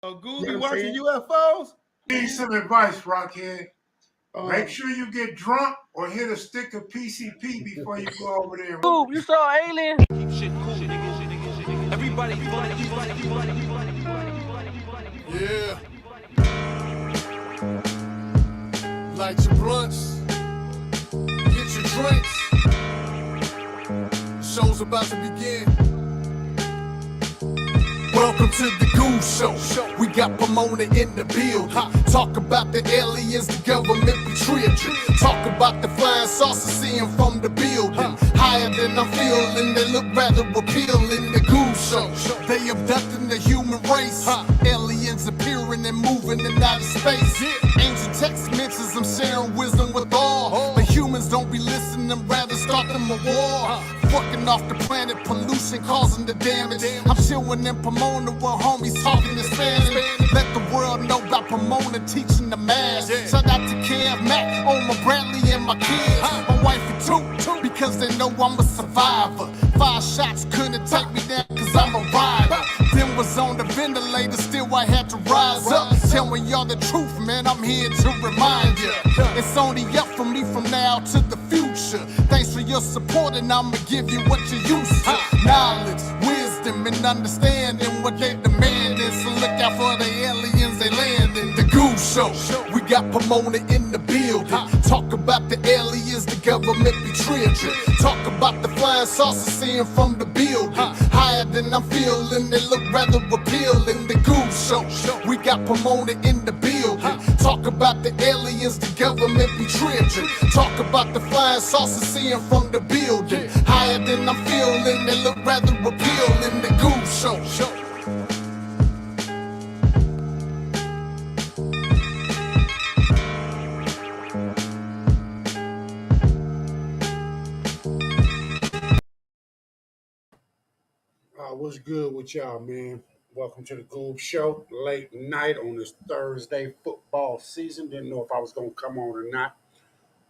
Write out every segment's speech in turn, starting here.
Oh, You Gooby know what I'm watching saying? UFOs? Need some advice, Rockhead. Make Um, sure you get drunk or hit a stick of PCP before you go over there. Cool, you saw Alien? Shit cool, nigga. Everybody funny. Yeah. Light your blunts. Get your drinks. The show's about to begin. Welcome to the Goose Show. We got Pomona in the building. Talk about the aliens, the government betrayed you. Talk about the flying saucers seeing from the building. Higher than I'm feeling, they look rather appealing. The Goose Show. They abducting the human race. Aliens appearing and moving in outer space. Ancient text mentions I'm sharing wisdom with all. But humans don't be listening, rather start them a war. Fucking off the planet, pollution causing the damage. I'm chilling in Pomona where homies talking in Spanish. Let the world know about Pomona teaching the mass. Shout out to Kev, Mac, on my Bradley and my kids. My wife and two, because they know I'm a survivor. 5 shots couldn't take me down cause I'm a rider. Then was on the ventilator, still I had to rise up. Telling y'all the truth, man, I'm here to remind you. It's only up for me from now to the future. Thanks for your support and I'ma give you what you used to. Knowledge, wisdom, and understanding what they demanding. So look out for the aliens, they landing. The Goose Show, we got Pomona in the building. Talk about the aliens, the government betrayed you. Talk about the flying saucers seeing from the building. Higher than I'm feeling, they look rather appealing. The Goose Show, we got Pomona in the building. Talk about the aliens, the government betrayed you. Talk about the flying saucers seeing from the building. Higher than I'm feeling, they look rather appealing. The Goose Show. what's good with y'all, man? Welcome to the Goob Show. Late night on this Thursday football season. Didn't know if I was gonna come on or not.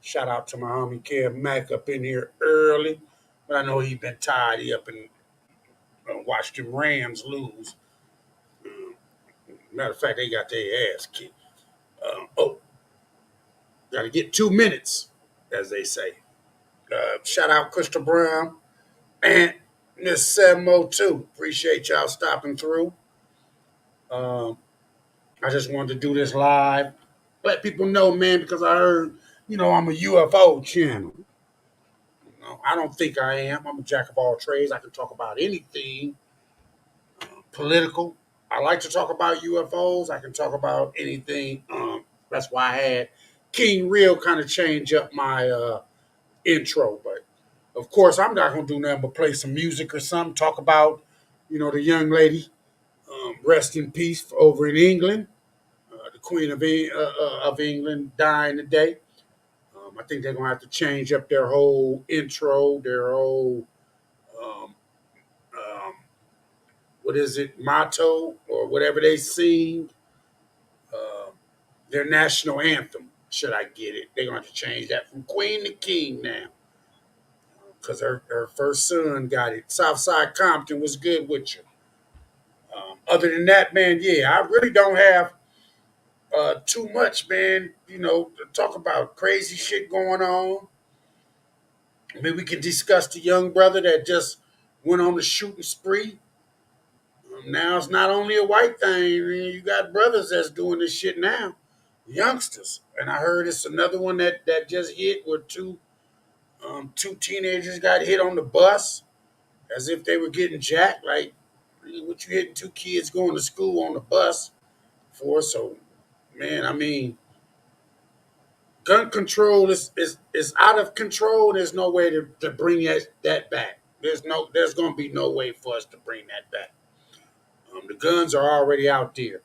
Shout out to my homie Kev Mac up in here early, but I know he been tired. He up and watched them Rams lose. Matter of fact, they got their ass kicked. Oh, got to get 2 minutes, as they say. Shout out Crystal Brown and Miss 702. Appreciate y'all stopping through. Um, I just wanted to do this live. Let people know, man, because I heard, I'm a UFO channel. I don't think I am. I'm a jack of all trades. I can talk about anything political. I like to talk about UFOs. I can talk about anything. That's why I had King Real kind of change up my intro. But of course, I'm not going to do nothing but play some music or something. Talk about, the young lady, rest in peace over in England, the Queen of England dying today. I think they're going to have to change up their whole intro, their whole um, um, what is it, motto or whatever they sing, uh, their national anthem. Should I get it? They're going to have to change that from Queen to King now because her first son got it. Southside Compton was good with you. Other than that, man, yeah, I really don't have too much, man, to talk about crazy shit going on. I mean, we can discuss the young brother that just went on the shooting spree. Now it's not only a white thing. You got brothers that's doing this shit now, youngsters. And I heard it's another one that just hit where two teenagers got hit on the bus as if they were getting jacked. Like, what you hitting 2 kids going to school on the bus for? So, man, I mean, gun control is out of control. There's no way to bring that back. There's going to be no way for us to bring that back. The guns are already out there.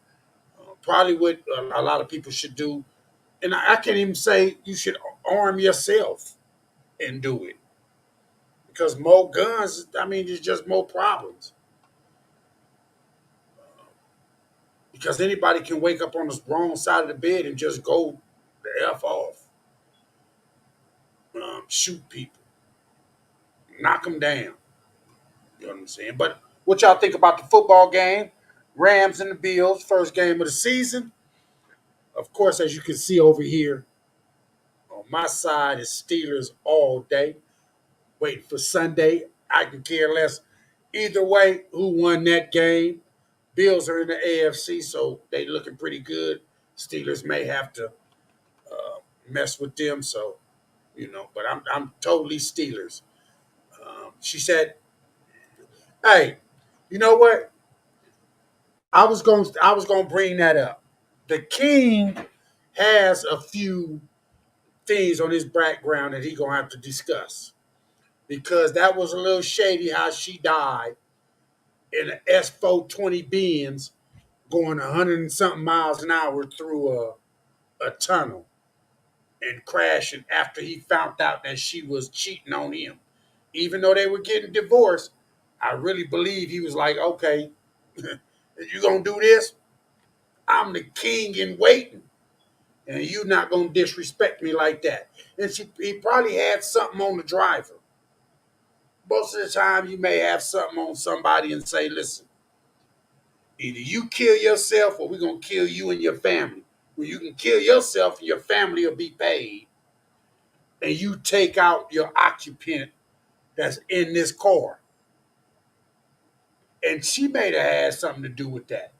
Probably what a lot of people should do, and I can't even say you should arm yourself and do it because more guns. I mean, there's just more problems because anybody can wake up on the wrong side of the bed and just go the f off, shoot people, knock them down. You know what I'm saying? But what y'all think about the football game? Rams and the Bills, first game of the season. Of course, as you can see over here, on my side is Steelers all day. Waiting for Sunday. I can care less. Either way, who won that game? Bills are in the AFC, so they looking pretty good. Steelers may have to mess with them, so But I'm totally Steelers. She said, "Hey, you know what? I was going to bring that up. The King has a few things on his background that he gonna have to discuss because that was a little shady how she died in an S420 Benz going 100 and something miles an hour through a tunnel and crashing after he found out that she was cheating on him. Even though they were getting divorced, I really believe he was like, okay, you gonna do this? I'm the king in waiting, and you not gonna disrespect me like that. And he probably had something on the driver. Most of the time, you may have something on somebody and say, listen, either you kill yourself or we're gonna kill you and your family. Well, you can kill yourself and your family will be paid, and you take out your occupant that's in this car. And she may have had something to do with that.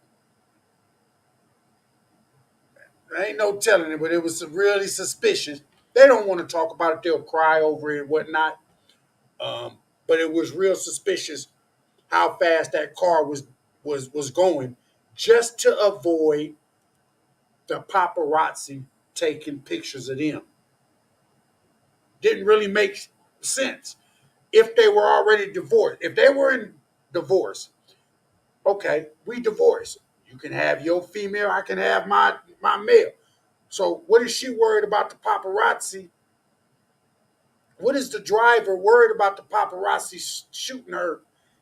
There ain't no telling it, but it was really suspicious. They don't want to talk about it; they'll cry over it and whatnot. But it was real suspicious how fast that car was going, just to avoid the paparazzi taking pictures of them. Didn't really make sense if they were already divorced. If they were in divorce, okay, we divorce. You can have your female, I can have my male. So what is she worried about the paparazzi? What is the driver worried about the paparazzi shooting her,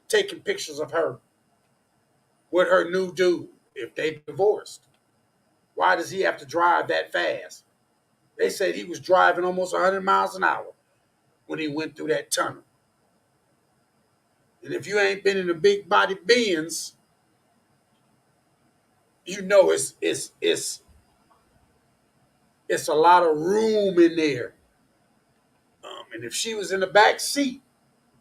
taking pictures of her with her new dude if they divorced? Why does he have to drive that fast? They said he was driving almost 100 miles an hour when he went through that tunnel. And if you ain't been in a big body Benz, you know it's a lot of room in there. And if she was in the back seat,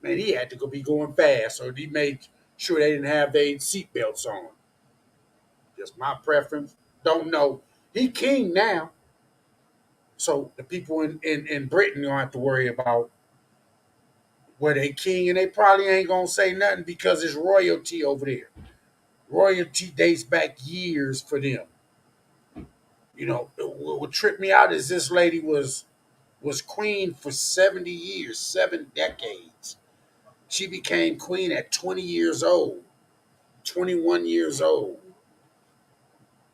man, he had to be going fast, or he made sure they didn't have their seatbelts on. Just my preference. Don't know. He king now, so the people in Britain don't have to worry about where they king, and they probably ain't gonna say nothing because it's royalty over there. Royalty dates back years for them. What tripped me out is this lady was queen for 70 years, 7 decades. She became queen at 20 years old, 21 years old.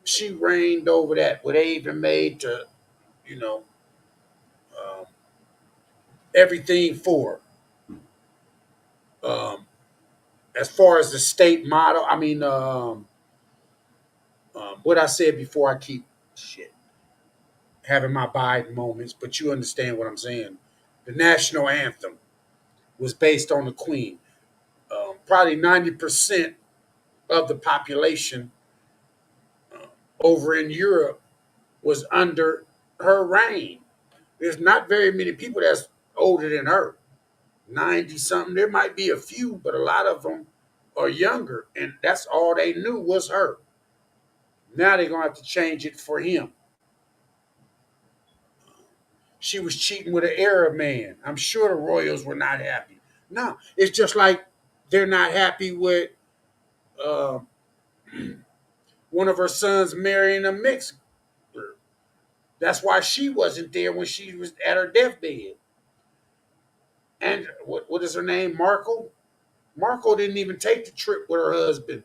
She reigned over that. What they even made to, you know, um, everything for her. As far as the state motto, I mean, what I said before, I keep shit having my Biden moments, but you understand what I'm saying. The national anthem was based on the Queen. Probably 90% of the population over in Europe was under her reign. There's not very many people that's older than her. 90 something. There might be a few, but a lot of them are younger, and that's all they knew was her. Now they're going to have to change it for him. She was cheating with an Arab man. I'm sure the royals were not happy. No, it's just like they're not happy with uh, one of her sons marrying a mixed group. That's why she wasn't there when she was at her deathbed. And what is her name? Markle? Markle didn't even take the trip with her husband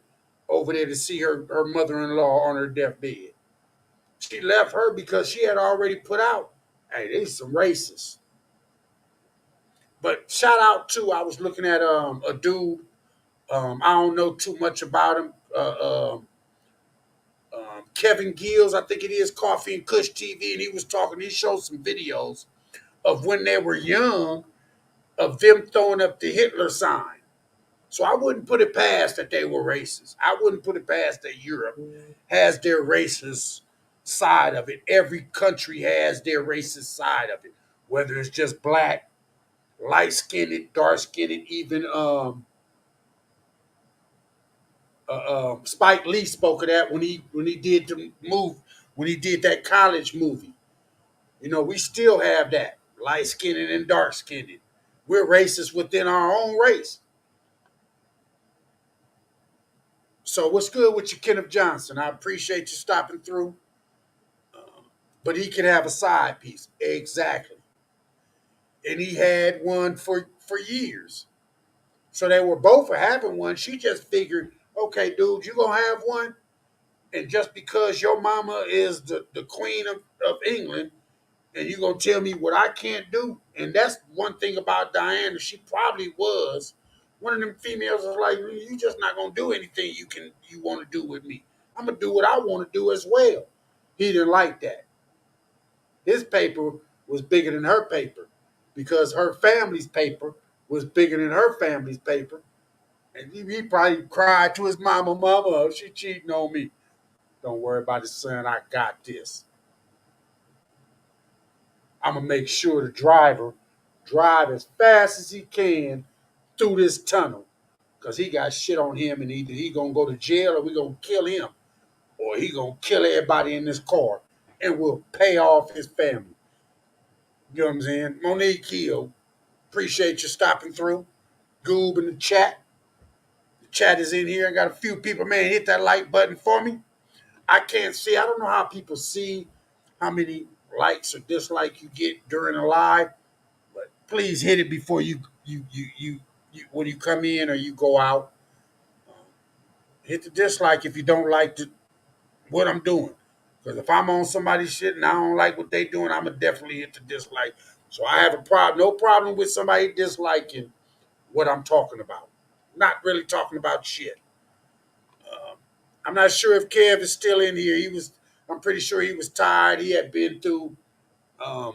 over there to see her mother-in-law on her deathbed. She left her because she had already put out, hey, these some racists. But shout out to, I was looking at a dude, I don't know too much about him, Kevin Gills, I think it is, Coffee and Kush TV, and he was talking, he showed some videos of when they were young, of them throwing up the Hitler sign. So I wouldn't put it past that they were racist. I wouldn't put it past that Europe has their racist side of it. Every country has their racist side of it, whether it's just black, light skinned, dark skinned, even Spike Lee spoke of that when he did the move when he did that college movie. You know, we still have that light skinned and dark skinned. We're racist within our own race. So what's good with you, Kenneth Johnson? I appreciate you stopping through, but he can have a side piece exactly, and he had one for years. So they were both having one. She just figured, okay, dude, you gonna have one, and just because your mama is the queen of England, and you gonna tell me what I can't do? And that's one thing about Diana. She probably was one of them females that's like, you just not gonna do anything you want to do with me. I'm gonna do what I want to do as well. He didn't like that. His paper was bigger than her paper because her family's paper was bigger than her family's paper. And he probably cried to his mama, mama, she cheating on me. Don't worry about it, son. I got this. I'm gonna make sure the driver drive as fast as he can through this tunnel, cause he got shit on him, and either he gonna go to jail or we gonna kill him, or he gonna kill everybody in this car, and we'll pay off his family. You know what I'm saying? Monique Hill, appreciate you stopping through. Goob in the chat. The chat is in here. I got a few people. Man, hit that like button for me. I can't see. I don't know how people see how many likes or dislikes you get during a live. But please hit it before you when you come in or you go out. Hit the dislike if you don't like what I'm doing. Because if I'm on somebody's shit and I don't like what they doing, I'm gonna definitely hit the dislike. So I have no problem with somebody disliking what I'm talking about. Not really talking about shit. I'm not sure if Kev is still in here. I'm pretty sure he was tired. He had been through. Um,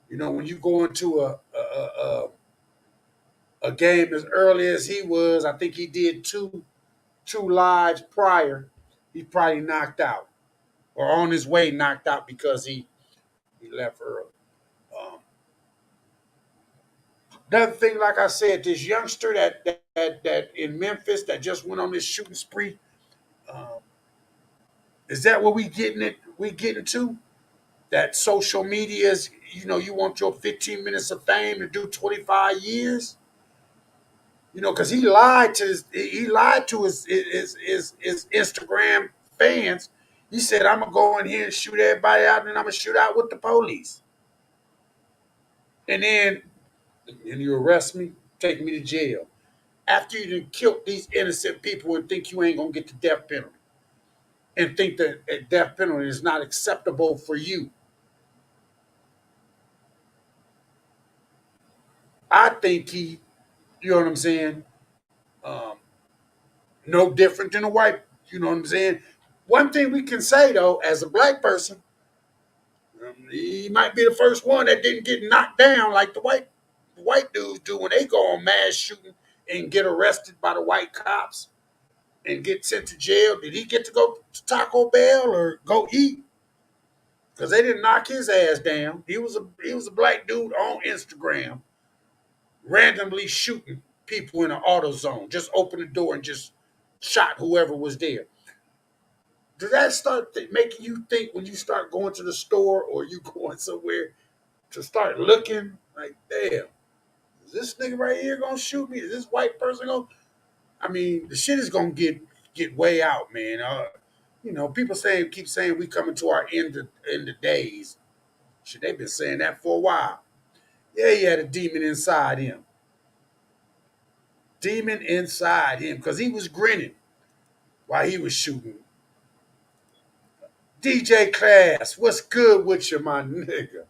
when you go into a game as early as he was, I think he did two lives prior. He probably knocked out or on his way knocked out because he left early. Um, Another thing, like I said, this youngster that in Memphis that just went on this shooting spree. Um, is that what we getting to? That social media is, you want your 15 minutes of fame to do 25 years? Because he lied to his Instagram fans. He said, I'm gonna go in here and shoot everybody out, and then I'm gonna shoot out with the police. And you arrest me, take me to jail. After you done killed these innocent people and think you ain't gonna get the death penalty. And think that a death penalty is not acceptable for you. I think you know what I'm saying? Um, no different than a white, you know what I'm saying? One thing we can say though, as a black person, he might be the first one that didn't get knocked down like the white dudes do when they go on mass shooting and get arrested by the white cops and get sent to jail. Did he get to go to Taco Bell or go eat? Because they didn't knock his ass down. He was a black dude on Instagram randomly shooting people in an auto zone. Just opened the door and just shot whoever was there. Does that start making you think when you start going to the store or you going somewhere to start looking like, damn, is this nigga right here gonna shoot me? Is this white person gonna? I mean, the shit is gonna get way out, man. People keep saying we coming to our end of days. Shit, they've been saying that for a while. Yeah, he had a demon inside him. Demon inside him, because he was grinning while he was shooting. DJ Class, what's good with you, my nigga?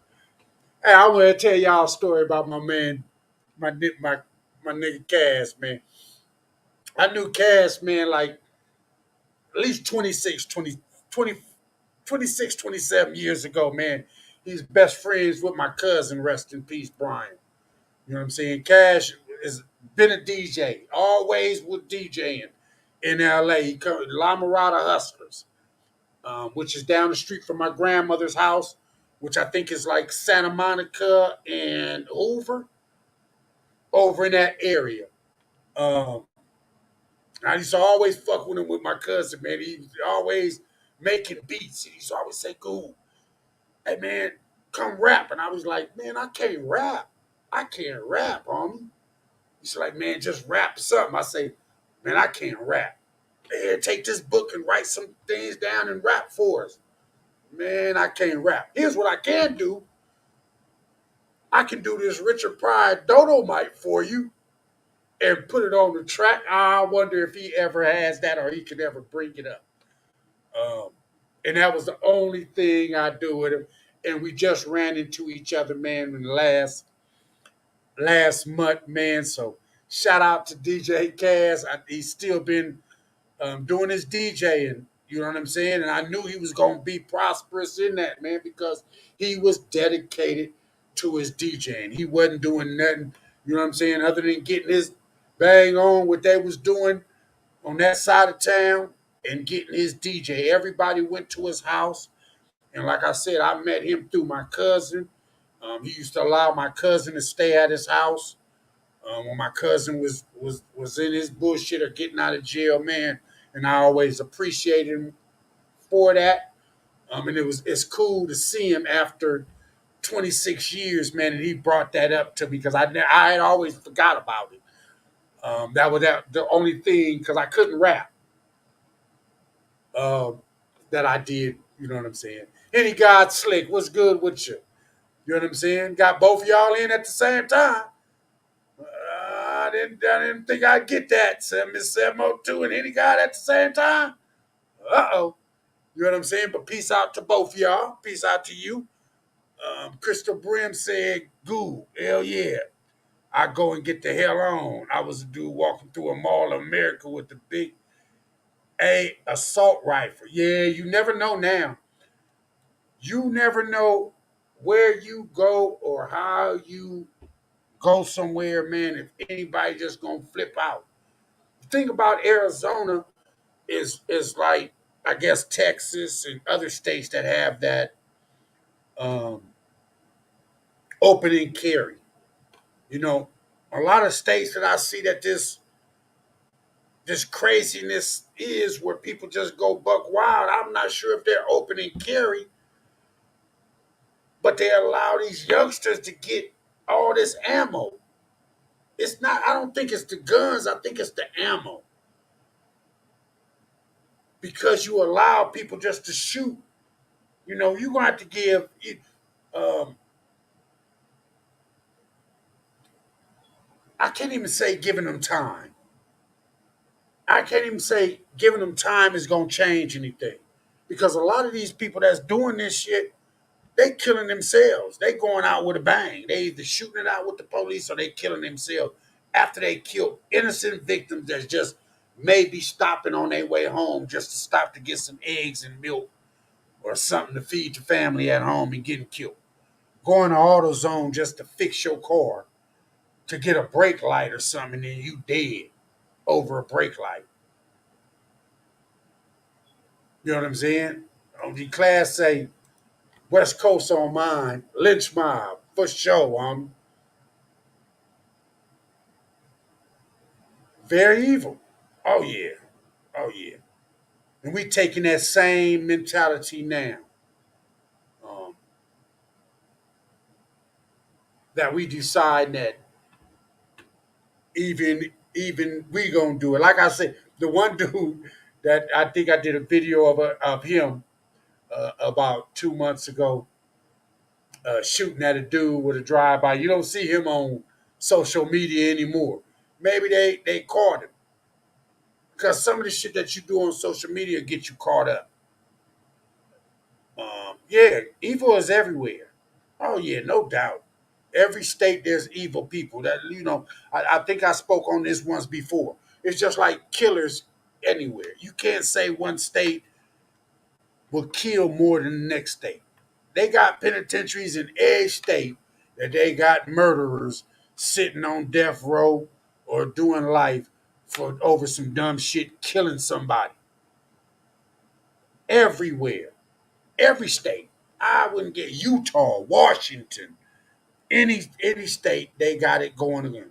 Hey, I want to tell y'all a story about my man, my nigga Cass, man. I knew Cass, man, like at least 26, 27 years ago, man. He's best friends with my cousin, rest in peace, Brian. You know what I'm saying? Cash, is been a DJ, always was DJing in LA. He come La Mirada Hustlers, which is down the street from my grandmother's house, which I think is like Santa Monica and Hoover, over in that area. Um, I used to always fuck with him with my cousin, man. He was always making beats. He used to always say, "Cool, hey man, come rap." And I was like, "Man, I can't rap. I can't rap, homie." He's like, "Man, just rap something." I say, "Man, I can't rap." "Here, take this book and write some things down and rap for us." "Man, I can't rap. Here's what I can do. I can do this Richard Pryor Dodo Mite for you and put it on the track." I wonder if he ever has that or he can ever bring it up. Um, and that was the only thing I do with him. And we just ran into each other, man, in the last month, man. So shout out to DJ Cass. He's still been doing his DJing. You know what I'm saying? And I knew he was going to be prosperous in that, man, because he was dedicated to his DJing. He wasn't doing nothing, you know what I'm saying, other than getting his bang on what they was doing on that side of town and getting his DJ. Everybody went to his house. And like I said, I met him through my cousin. He used to allow my cousin to stay at his house when my cousin was in his bullshit or getting out of jail, man. And I always appreciated him for that. And it's cool to see him after 26 years, man. And he brought that up to me because I had always forgot about it. That was the only thing because I couldn't rap um, that I did. You know what I'm saying? Any God Slick, what's good with you? You know what I'm saying? Got both of y'all in at the same time. I didn't think I'd get that. Miss 702 and any God at the same time. Uh-oh. You know what I'm saying? But peace out to both of y'all. Peace out to you. Crystal Brim said, "Goo, hell yeah. I go and get the hell on. I was a dude walking through a mall of America with the big assault rifle." Yeah, you never know now. You never know where you go or how you go somewhere, man, if anybody just gonna flip out. The thing about Arizona is like I guess Texas and other states that have that um, open and carry. You know, a lot of states that I see that this craziness is where people just go buck wild. I'm not sure if they're open and carry, but they allow these youngsters to get all this ammo. It's not. I don't think it's the guns. I think it's the ammo because you allow people just to shoot. You know, you're gonna have to give. Um, I can't even say giving them time. I can't even say giving them time is gonna change anything, because a lot of these people that's doing this shit, they killing themselves. They going out with a bang. They either shooting it out with the police or they killing themselves after they kill innocent victims that's just maybe stopping on their way home just to stop to get some eggs and milk or something to feed your family at home and getting killed. Going to AutoZone just to fix your car to get a brake light or something, and then you dead over a brake light. You know what I'm saying? On the class say West Coast on mine, lynch mob for sure. Very evil. Oh yeah, oh yeah. And we taking that same mentality now. Um, that we decide that even we gonna do it. Like I said, the one dude that I think I did a video of him about 2 months ago, shooting at a dude with a drive by. You don't see him on social media anymore. Maybe they caught him because some of the shit that you do on social media get you caught up. Yeah, evil is everywhere. Oh yeah, no doubt. Every state there's evil people. That I think I spoke on this once before. It's just like killers anywhere. You can't say one state will kill more than the next state. They got penitentiaries in every state that they got murderers sitting on death row. or doing life for over some dumb shit, killing somebody. Everywhere, every state. I wouldn't get Utah, Washington, any state, they got it going on.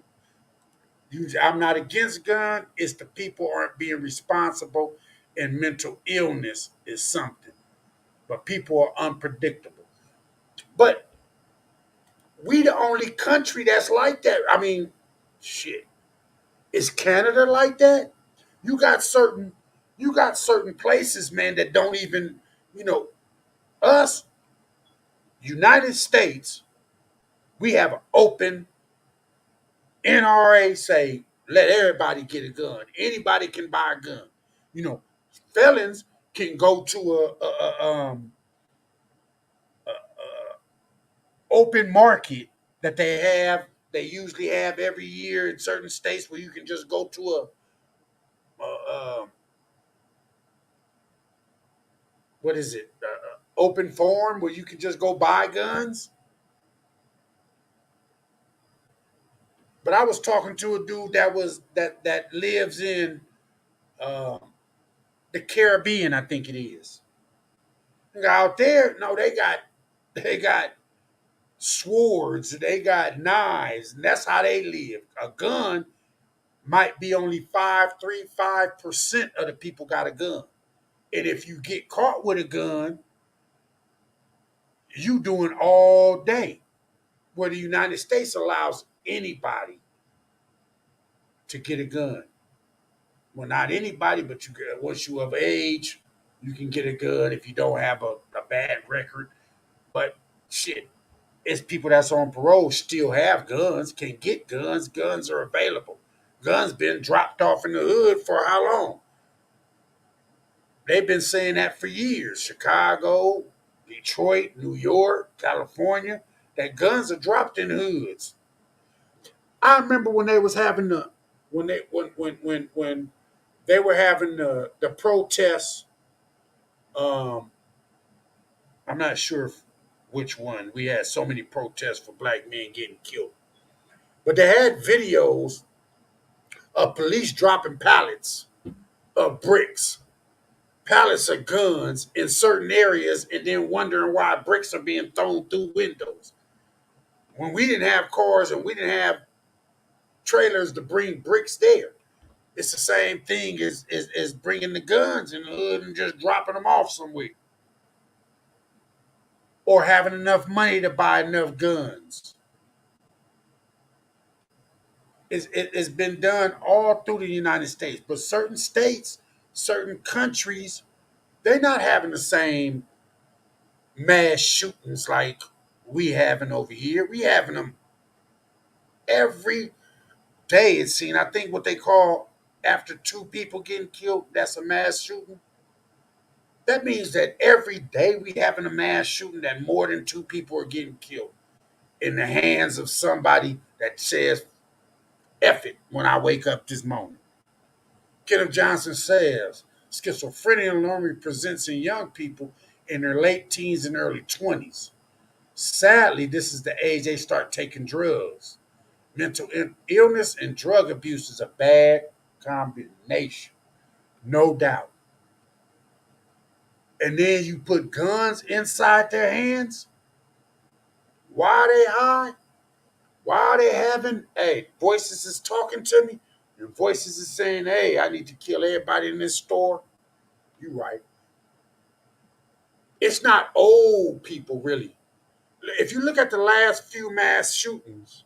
I'm not against gun. It's the people aren't being responsible, and mental illness is something. But people are unpredictable. But we the only country that's like that. I mean, shit. Is Canada like that? You got certain you got certain places, man, that don't even, you know, us, United States, we have an open NRA say, let everybody get a gun. Anybody can buy a gun. You know, felons can go to a open market that they usually have every year in certain states where you can just go to a what is it, open forum where you can just go buy guns. But I was talking to a dude that lives in uh, the Caribbean, I think it is. Out there, no, they got swords, they got knives, and that's how they live. A gun might be only 5% of the people got a gun. And if you get caught with a gun, you doing all day. Where the United States allows anybody to get a gun. Well, not anybody, but you get, once you of age, you can get a gun if you don't have a bad record. But shit, it's people that's on parole still have guns, can get guns. Guns are available. Guns been dropped off in the hood for how long? They've been saying that for years. Chicago, Detroit, New York, California, that guns are dropped in hoods. I remember when they was having the when they were having the protests. Um, I'm not sure which one. We had so many protests for black men getting killed, but they had videos of police dropping pallets of bricks, pallets of guns in certain areas, and then wondering why bricks are being thrown through windows. When we didn't have cars and we didn't have trailers to bring bricks there, it's the same thing as bringing the guns in the hood and just dropping them off somewhere, or having enough money to buy enough guns. It's been done all through the United States, but certain states, certain countries, they're not having the same mass shootings like we having over here. We having them every day. It's seen. I think what they call after two people getting killed, that's a mass shooting. That means that every day we having a mass shooting that more than two people are getting killed in the hands of somebody that says F it when I wake up this morning. Kenneth Johnson says schizophrenia normally presents in young people in their late teens and early 20s. Sadly, this is the age they start taking drugs. Mental illness and drug abuse is a bad combination, no doubt. And then you put guns inside their hands. Why are they high? Why are they having, hey, voices is talking to me, and voices is saying, hey, I need to kill everybody in this store? You right. It's not old people, really. If you look at the last few mass shootings,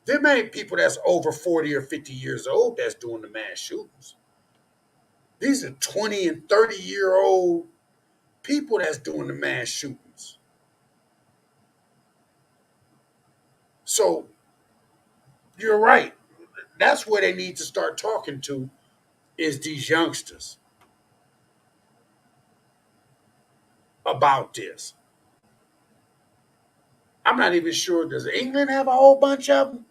there ain't people that's over 40 or 50 years old that's doing the mass shootings. These are 20 and 30-year-old people that's doing the mass shootings. So you're right. That's where they need to start talking to is these youngsters about this. I'm not even sure. Does England have a whole bunch of them?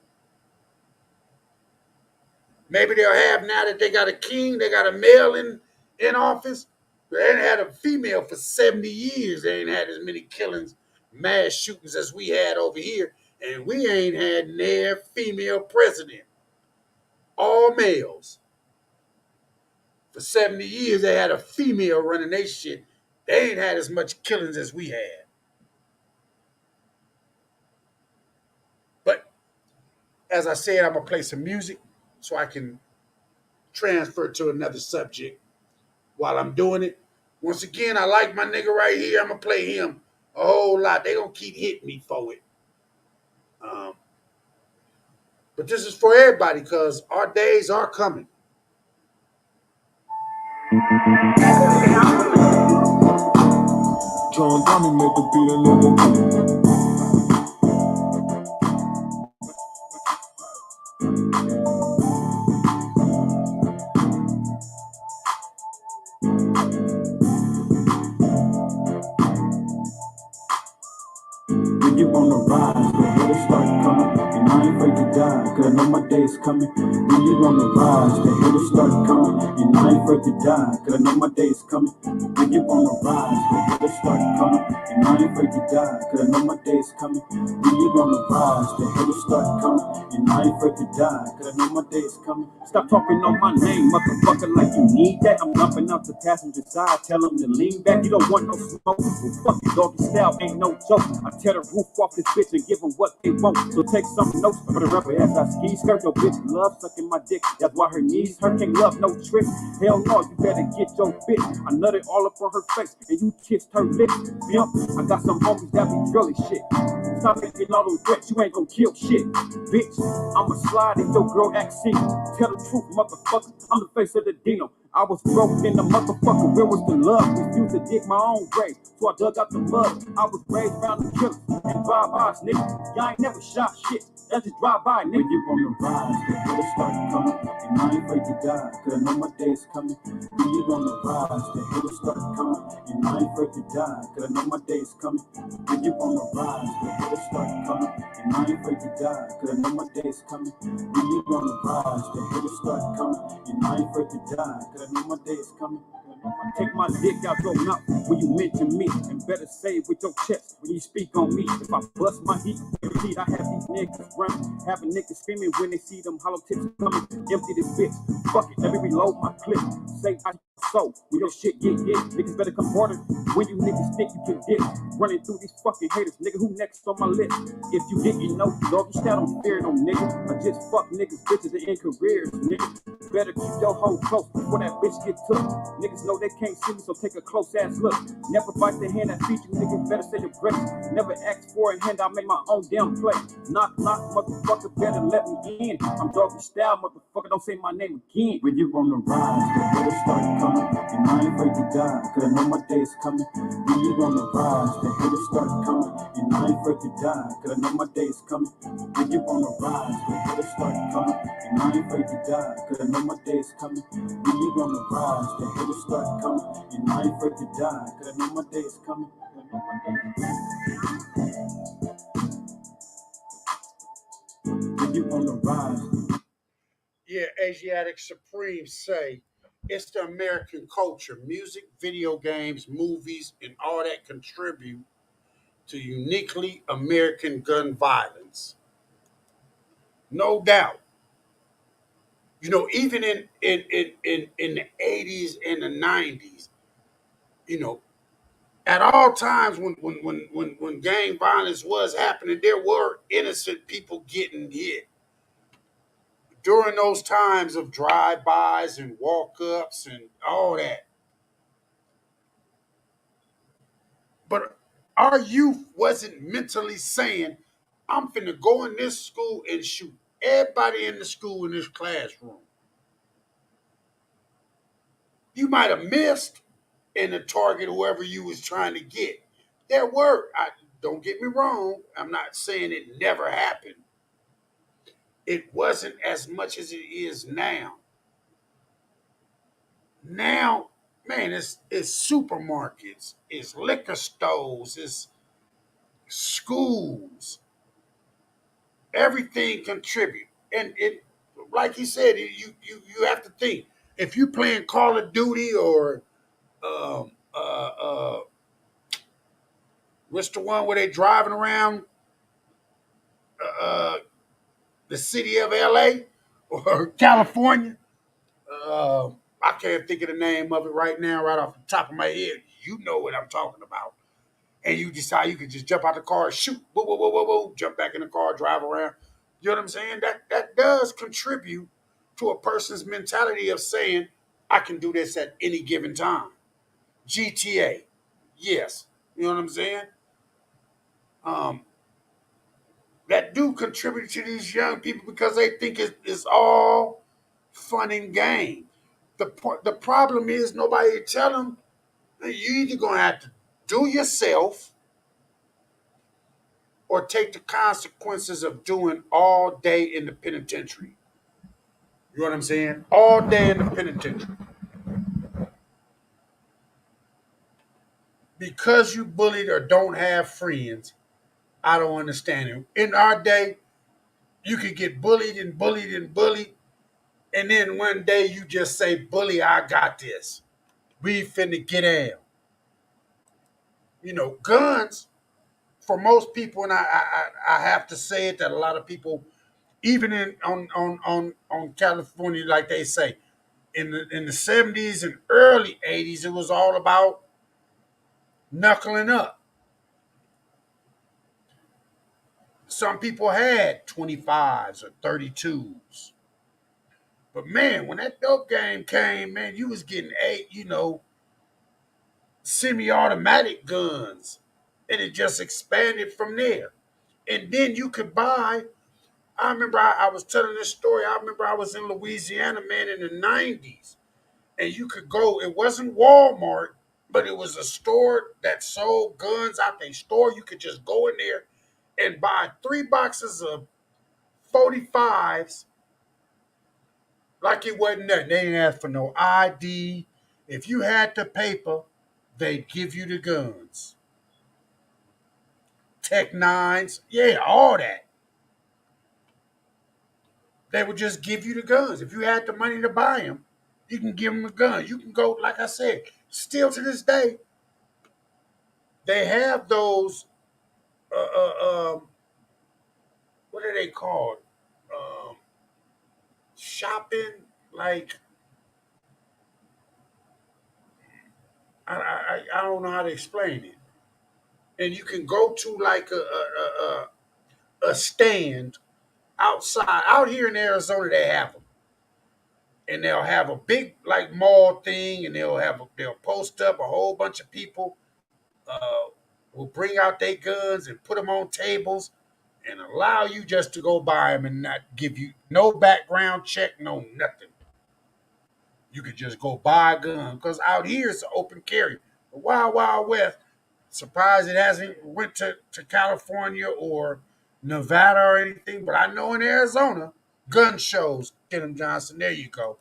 Maybe they'll have now that they got a king, they got a male in office. They ain't had a female for 70 years. They ain't had as many killings, mass shootings as we had over here. And we ain't had near female president. all males. For 70 years, they had a female running their shit. They ain't had as much killings as we had. But as I said, I'm going to play some music so I can transfer to another subject while I'm doing it. Once again, I like my nigga right here. I'm going to play him a whole lot. They going to keep hitting me for it. Um, but this is for everybody because our days are coming. John Donnie made the beat a little. When you on the rise, the haters start coming. And I ain't afraid to die, cause I know my day's coming. When you on the rise, the haters start coming. And I ain't afraid to die, cause I know my day's coming. When you on the rise, the haters start coming. And I ain't afraid to die, cause I know my day's coming. When you on the rise, the haters start coming. And I ain't afraid to die, cause I know my day's coming. Stop talking on my name, motherfucker, like you need that. I'm jumping out the passenger side, tell them to lean back. You don't want no smoke. Well, fuck it, doggy style ain't no joke. I tear the roof off this bitch and give them what they want. So take some notes for the rapper as I ski skirt. Your bitch love sucking my dick. That's why her knees hurt. Can't love no trick. Hell no, you better get your bitch. I nutted all up on her face and you kissed her lips. Bimp, I got some homies that be drilling shit. Stop making all those threats, you ain't gon' kill shit. Bitch, I'ma slide in your girl accent. Tell the truth, motherfucker, I'm the face of the Dino. I was broke in the motherfucker, where was the love? Refused to dig my own grave, so I dug out the mud. I was raised around the killers and drive-bys, nigga. Y'all ain't never shot shit, that's just drive-by, nigga. When you on the rise, the haters start coming. And I ain't afraid to die, cause I know my day's coming. When you on the rise, the haters start coming. And I ain't afraid to die, cause I know my day's coming. When you on the rise, the haters start coming. And I ain't afraid to die, cause I know my day's coming. When you on the rise, the haters start coming. And I ain't afraid to die, cause I know my day is coming. Take my dick out your mouth when you mention me, and better say it with your chest when you speak on me. If I bust my heat, guaranteed I have these niggas running, having niggas screaming when they see them hollow tips coming. Empty this bitch, fuck it, let me reload my clip. Say I so when your shit get hit, niggas better come harder. When you niggas think you can dip, running through these fucking haters, nigga. Who next on my list? If you didn't know, doggy style don't fear no nigga. I just fuck niggas, bitches, and end careers, nigga. Better keep your hoe close before that bitch get took. Niggas know they can't see me, so take a close ass look. Never bite the hand that feeds you, niggas better say your grace. Never ask for a hand, I make my own damn play. Knock, knock, motherfucker, better let me in. I'm doggy style, motherfucker, don't say my name again. When you on the rise, the haters start coming. And I ain't afraid to die, cause I know my day's coming. When you on the rise, the haters start coming. And I ain't afraid to die, cause I know my day's coming. When you on the rise, the haters start coming. And I ain't afraid to die, cause I know my day's coming. When you on the rise, the haters start coming. And I ain't afraid to die, cause I know my day's coming. When you on the rise. Yeah, Asiatic Supreme say it's the American culture, music, video games, movies, and all that contribute to uniquely American gun violence. No doubt. You know, even in the 80s and the 90s, you know, at all times when gang violence was happening, there were innocent people getting hit. During those times of drive-bys and walk-ups and all that. But our youth wasn't mentally saying, I'm finna go in this school and shoot everybody in the school in this classroom. You might have missed in the target whoever you was trying to get. There were, don't get me wrong, I'm not saying it never happened. It wasn't as much as it is now. Now, man, it's supermarkets, it's liquor stores, it's schools. Everything contribute, and it, like he said, you have to think if you playing Call of Duty or um, uh, uh, what's the one where they driving around uh, the city of LA or California. I can't think of the name of it right now, right off the top of my head. You know what I'm talking about. And you decide you can just jump out the car, shoot, whoa, whoa, whoa, whoa, whoa, jump back in the car, drive around. You know what I'm saying? That does contribute to a person's mentality of saying, I can do this at any given time. GTA, yes. You know what I'm saying? Um, that do contribute to these young people because they think it's all fun and game. The problem is nobody tell them that you either gonna have to do yourself or take the consequences of doing all day in the penitentiary. You know what I'm saying? All day in the penitentiary. Because you bullied or don't have friends, I don't understand it. In our day, you could get bullied and bullied and bullied, and then one day you just say, Bully, I got this. We finna get out. You know, guns, for most people, and I have to say it that a lot of people, even in on California, like they say, in the 70s and early 80s, it was all about knuckling up. Some people had 25s or 32s. But man, when that dope game came, man, you was getting semi-automatic guns. And it just expanded from there. And then you could buy. I remember I was telling this story. I remember I was in Louisiana, man, in the 90s. And you could go, it wasn't Walmart, but it was a store that sold guns out their store. You could just go in there and buy 3 boxes of 45s like it wasn't nothing. They didn't ask for no ID. If you had the paper, they'd give you the guns. Tech Nines, yeah, all that. They would just give you the guns. If you had the money to buy them, you can give them a gun. You can go, like I said, still to this day, they have those, what are they called? Um, Shopping, like, I don't know how to explain it. And you can go to like a stand outside. Out here in Arizona, they have them. And they'll have a big like mall thing, and they'll post up a whole bunch of people. Uh, will bring out their guns and put them on tables and allow you just to go buy them and not give you no background check, no nothing. You could just go buy a gun because out here it's an open carry. The Wild Wild West. Surprised it hasn't went to California or Nevada or anything, but I know in Arizona, gun shows. Kenneth Johnson, there you go.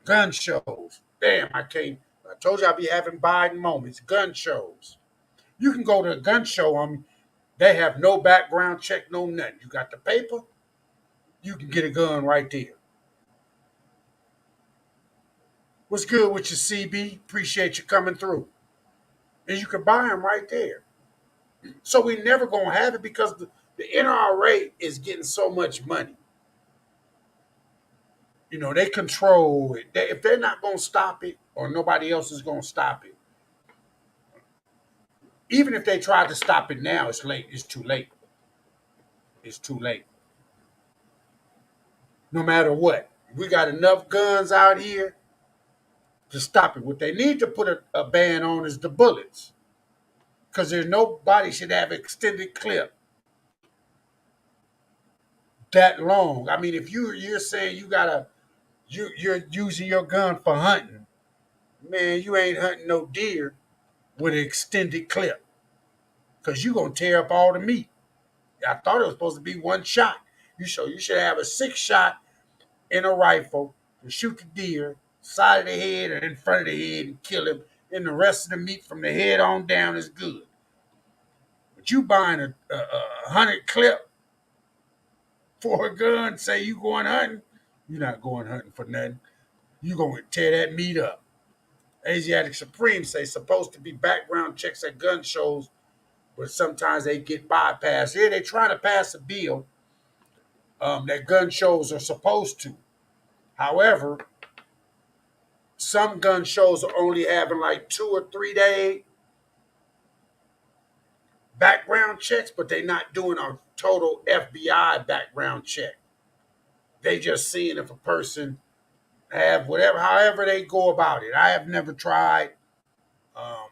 Gun shows. Damn, I can't. I told you I'd be having Biden moments. Gun shows. You can go to a gun show on. They have no background check, no nothing. You got the paper, you can get a gun right there. What's good with your CB? Appreciate you coming through. And you can buy them right there. So we never gonna have it because the NRA is getting so much money. You know, they control it. If they're not gonna stop it or nobody else is gonna stop it, even if they try to stop it now, it's late. It's too late. It's too late. No matter what. We got enough guns out here to stop it. What they need to put a ban on is the bullets. Because there's nobody should have extended clip that long. I mean, if you're saying you're using your gun for hunting, man, you ain't hunting no deer with an extended clip. Because you're gonna tear up all the meat. I thought it was supposed to be one shot. You should have a 6 shot in a rifle to shoot the deer, side of the head or in front of the head and kill him. And the rest of the meat from the head on down is good. But you buying a 100 clip for a gun, say you going hunting, you're not going hunting for nothing. You gonna tear that meat up. Asiatic Supreme say supposed to be background checks at gun shows, but sometimes they get bypassed. Here they trying to pass a bill that gun shows are supposed to. However, some gun shows are only having like 2 or 3 day background checks, but they're not doing a total FBI background check. They just seeing if a person have whatever, however they go about it. I have never tried um,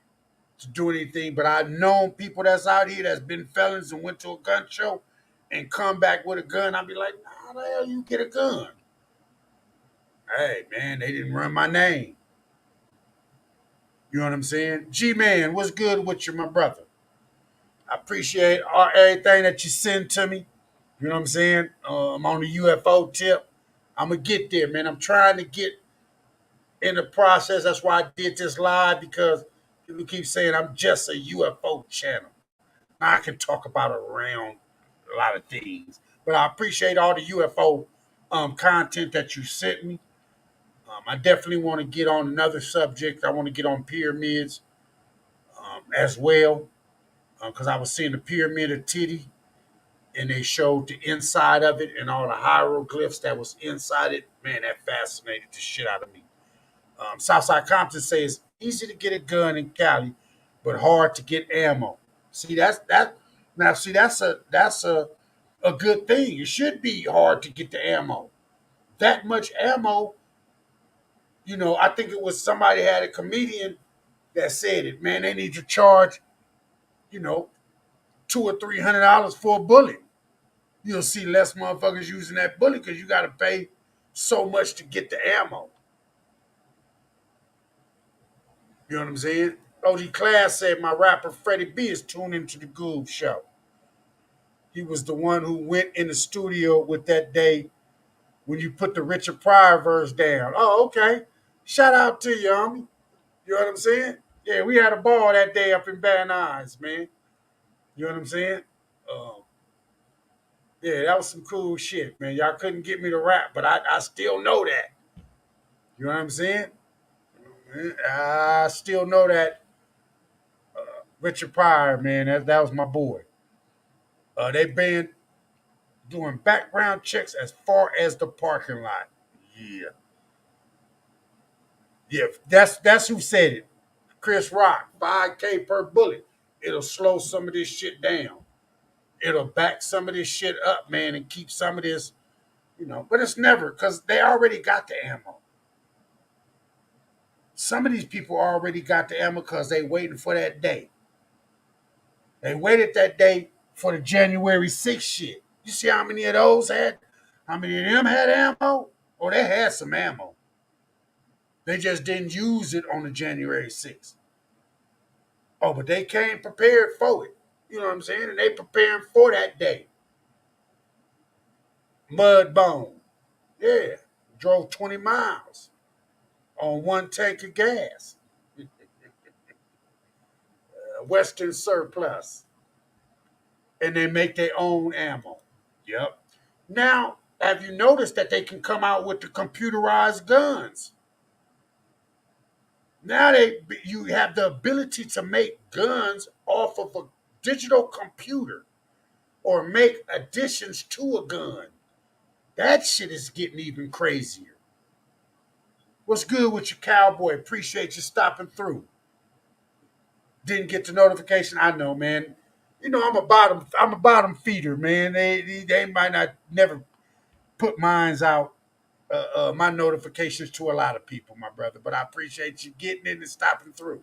to do anything, but I've known people that's out here that's been felons and went to a gun show and come back with a gun. I'd be like, how the hell you get a gun? Hey man, they didn't run my name. You know what I'm saying? G man, what's good with you, my brother? I appreciate everything that you send to me. You know what I'm saying? I'm on the UFO tip. I'm gonna get there, man. I'm trying to get in the process. That's why I did this live because people keep saying I'm just a UFO channel. Now I can talk about around a lot of things, but I appreciate all the UFO content that you sent me. I definitely want to get on another subject. I want to get on pyramids as well because I was seeing the pyramid of Titi and they showed the inside of it and all the hieroglyphs that was inside it. Man, that fascinated the shit out of me. Southside Compton says easy to get a gun in Cali, but hard to get ammo. See, that's that. Now, see, that's a good thing. It should be hard to get the ammo. That much ammo, you know. I think it was somebody had a comedian that said it. Man, they need to charge, you know, $200 or $300 for a bullet. You'll see less motherfuckers using that bullet because you got to pay so much to get the ammo. You know what I'm saying? OG Class said my rapper Freddie B is tuned into the Goob show. He was the one who went in the studio with that day when you put the Richard Pryor verse down. Oh, okay. Shout out to you, homie. You know what I'm saying? Yeah, we had a ball that day up in Van Nuys, man. You know what I'm saying? Um, yeah, that was some cool shit, man. Y'all couldn't get me to rap, but I still know that. You know what I'm saying? I still know that Richard Pryor, man. That was my boy. They been doing background checks as far as the parking lot. Yeah, yeah. That's who said it. Chris Rock, 5K per bullet. It'll slow some of this shit down. It'll back some of this shit up, man, and keep some of this, you know. But it's never because they already got the ammo. Some of these people already got the ammo because they waiting for that day. They waited that day for the January 6th shit. You see how many of those had? How many of them had ammo? Oh, they had some ammo. They just didn't use it on the January 6th. Oh, but they came prepared for it. You know what I'm saying? And they preparing for that day. Mudbone. Yeah. Drove 20 miles on one tank of gas. Western surplus. And they make their own ammo. Yep. Now, have you noticed that they can come out with the computerized guns? Now you have the ability to make guns off of a digital computer or make additions to a gun. That shit is getting even crazier. What's good with you, cowboy? Appreciate you stopping through. Didn't get the notification. I know, man. You know, I'm a bottom feeder, man. They might not never put mines out, my notifications to a lot of people, my brother. But I appreciate you getting in and stopping through.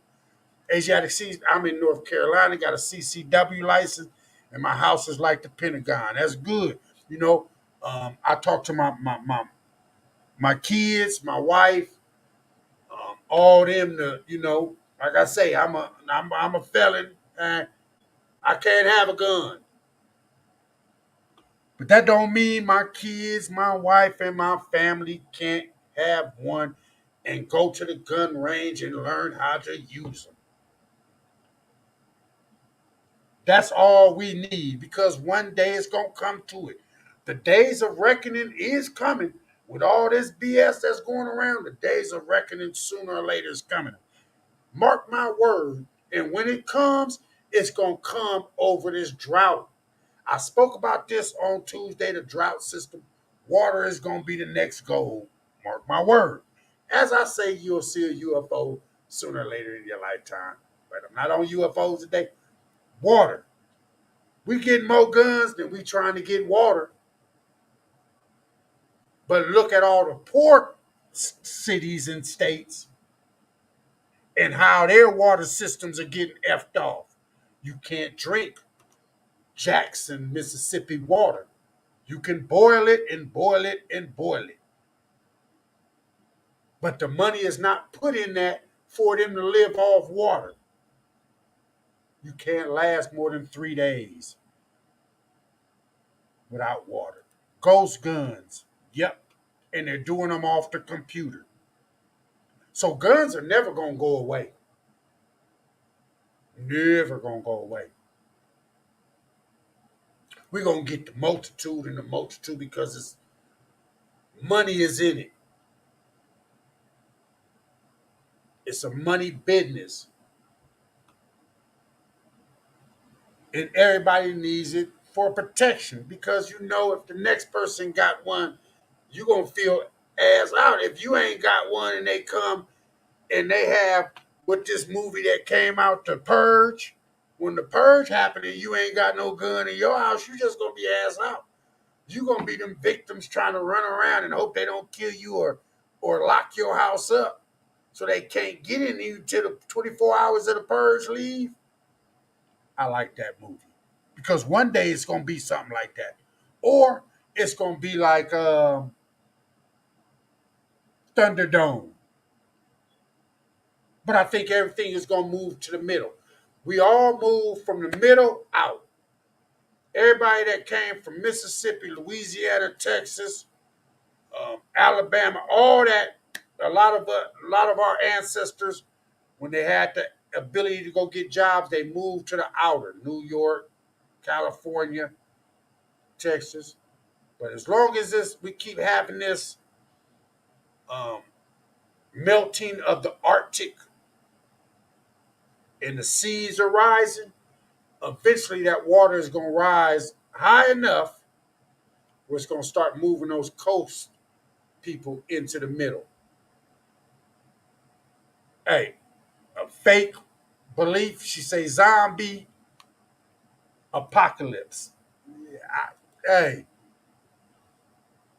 Asiatic Seas, I'm in North Carolina, got a CCW license, and my house is like the Pentagon. That's good. You know, I talk to my kids, my wife, all them to, you know, like I say, I'm a felon and I can't have a gun. But that don't mean my kids, my wife, and my family can't have one and go to the gun range and learn how to use them. That's all we need because one day it's going to come to it. The days of reckoning is coming with all this BS that's going around. The days of reckoning sooner or later is coming. Mark my word. And when it comes, it's going to come over this drought. I spoke about this on Tuesday, the drought system. Water is going to be the next goal. Mark my word. As I say, you'll see a UFO sooner or later in your lifetime. But I'm not on UFOs today. Water. We getting more guns than we trying to get water. But look at all the poor cities and states and how their water systems are getting effed off. You can't drink Jackson, Mississippi water. You can boil it and boil it and boil it. But the money is not put in that for them to live off water. You can't last more than 3 days without water. Ghost guns. Yep. And they're doing them off the computer. So guns are never going to go away. Never going to go away. We're going to get the multitude and the multitude because money is in it. It's a money business. And everybody needs it for protection because you know if the next person got one, you're going to feel ass out. If you ain't got one and they come and they have with this movie that came out, The Purge, when The Purge happened and you ain't got no gun in your house, you just going to be ass out. You're going to be them victims trying to run around and hope they don't kill you or lock your house up so they can't get in you till the 24 hours of The Purge leave. I like that movie because one day it's going to be something like that. Or it's going to be like Thunderdome. But I think everything is going to move to the middle. We all move from the middle out. Everybody that came from Mississippi, Louisiana, Texas, Alabama, all that, a lot of our ancestors, when they had the ability to go get jobs, they moved to the outer, New York, California, Texas. But as long as we keep having this melting of the Arctic and the seas are rising, eventually that water is going to rise high enough where it's going to start moving those coast people into the middle. Hey, a fake belief, she say zombie apocalypse. Hey,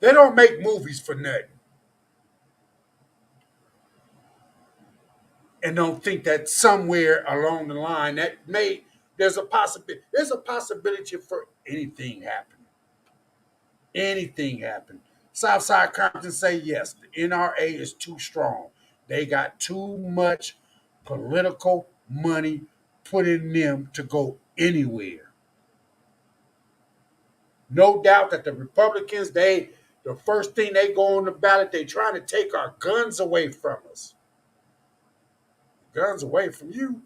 they don't make movies for nothing. And don't think that somewhere along the line there's a possibility for anything happening. Anything happen. Southside Compton say yes, the NRA is too strong. They got too much political money put in them to go anywhere. No doubt that the Republicans, the first thing they go on the ballot, they trying to take our guns away from us. Guns away from you?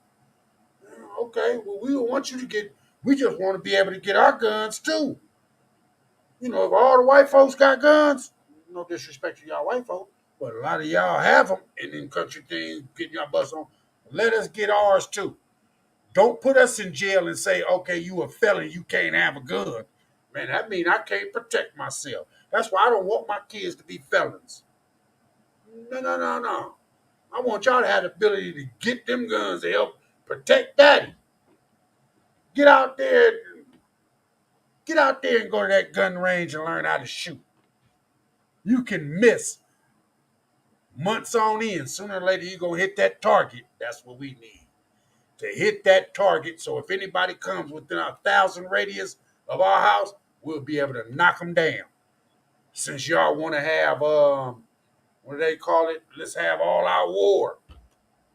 Okay, well, we don't want you to we just want to be able to get our guns too. You know, if all the white folks got guns, no disrespect to y'all white folks, but a lot of y'all have them, and then country things getting y'all bust on. Let us get ours too. Don't put us in jail and say, okay, you a felon, you can't have a gun. Man, that means I can't protect myself. That's why I don't want my kids to be felons. No. I want y'all to have the ability to get them guns to help protect daddy. Get out there and go to that gun range and learn how to shoot. You can miss months on end. Sooner or later, you're going to hit that target. That's what we need, to hit that target. So if anybody comes within 1,000 radius of our house, we'll be able to knock them down. Since y'all want to have, what do they call it? Let's have all out war.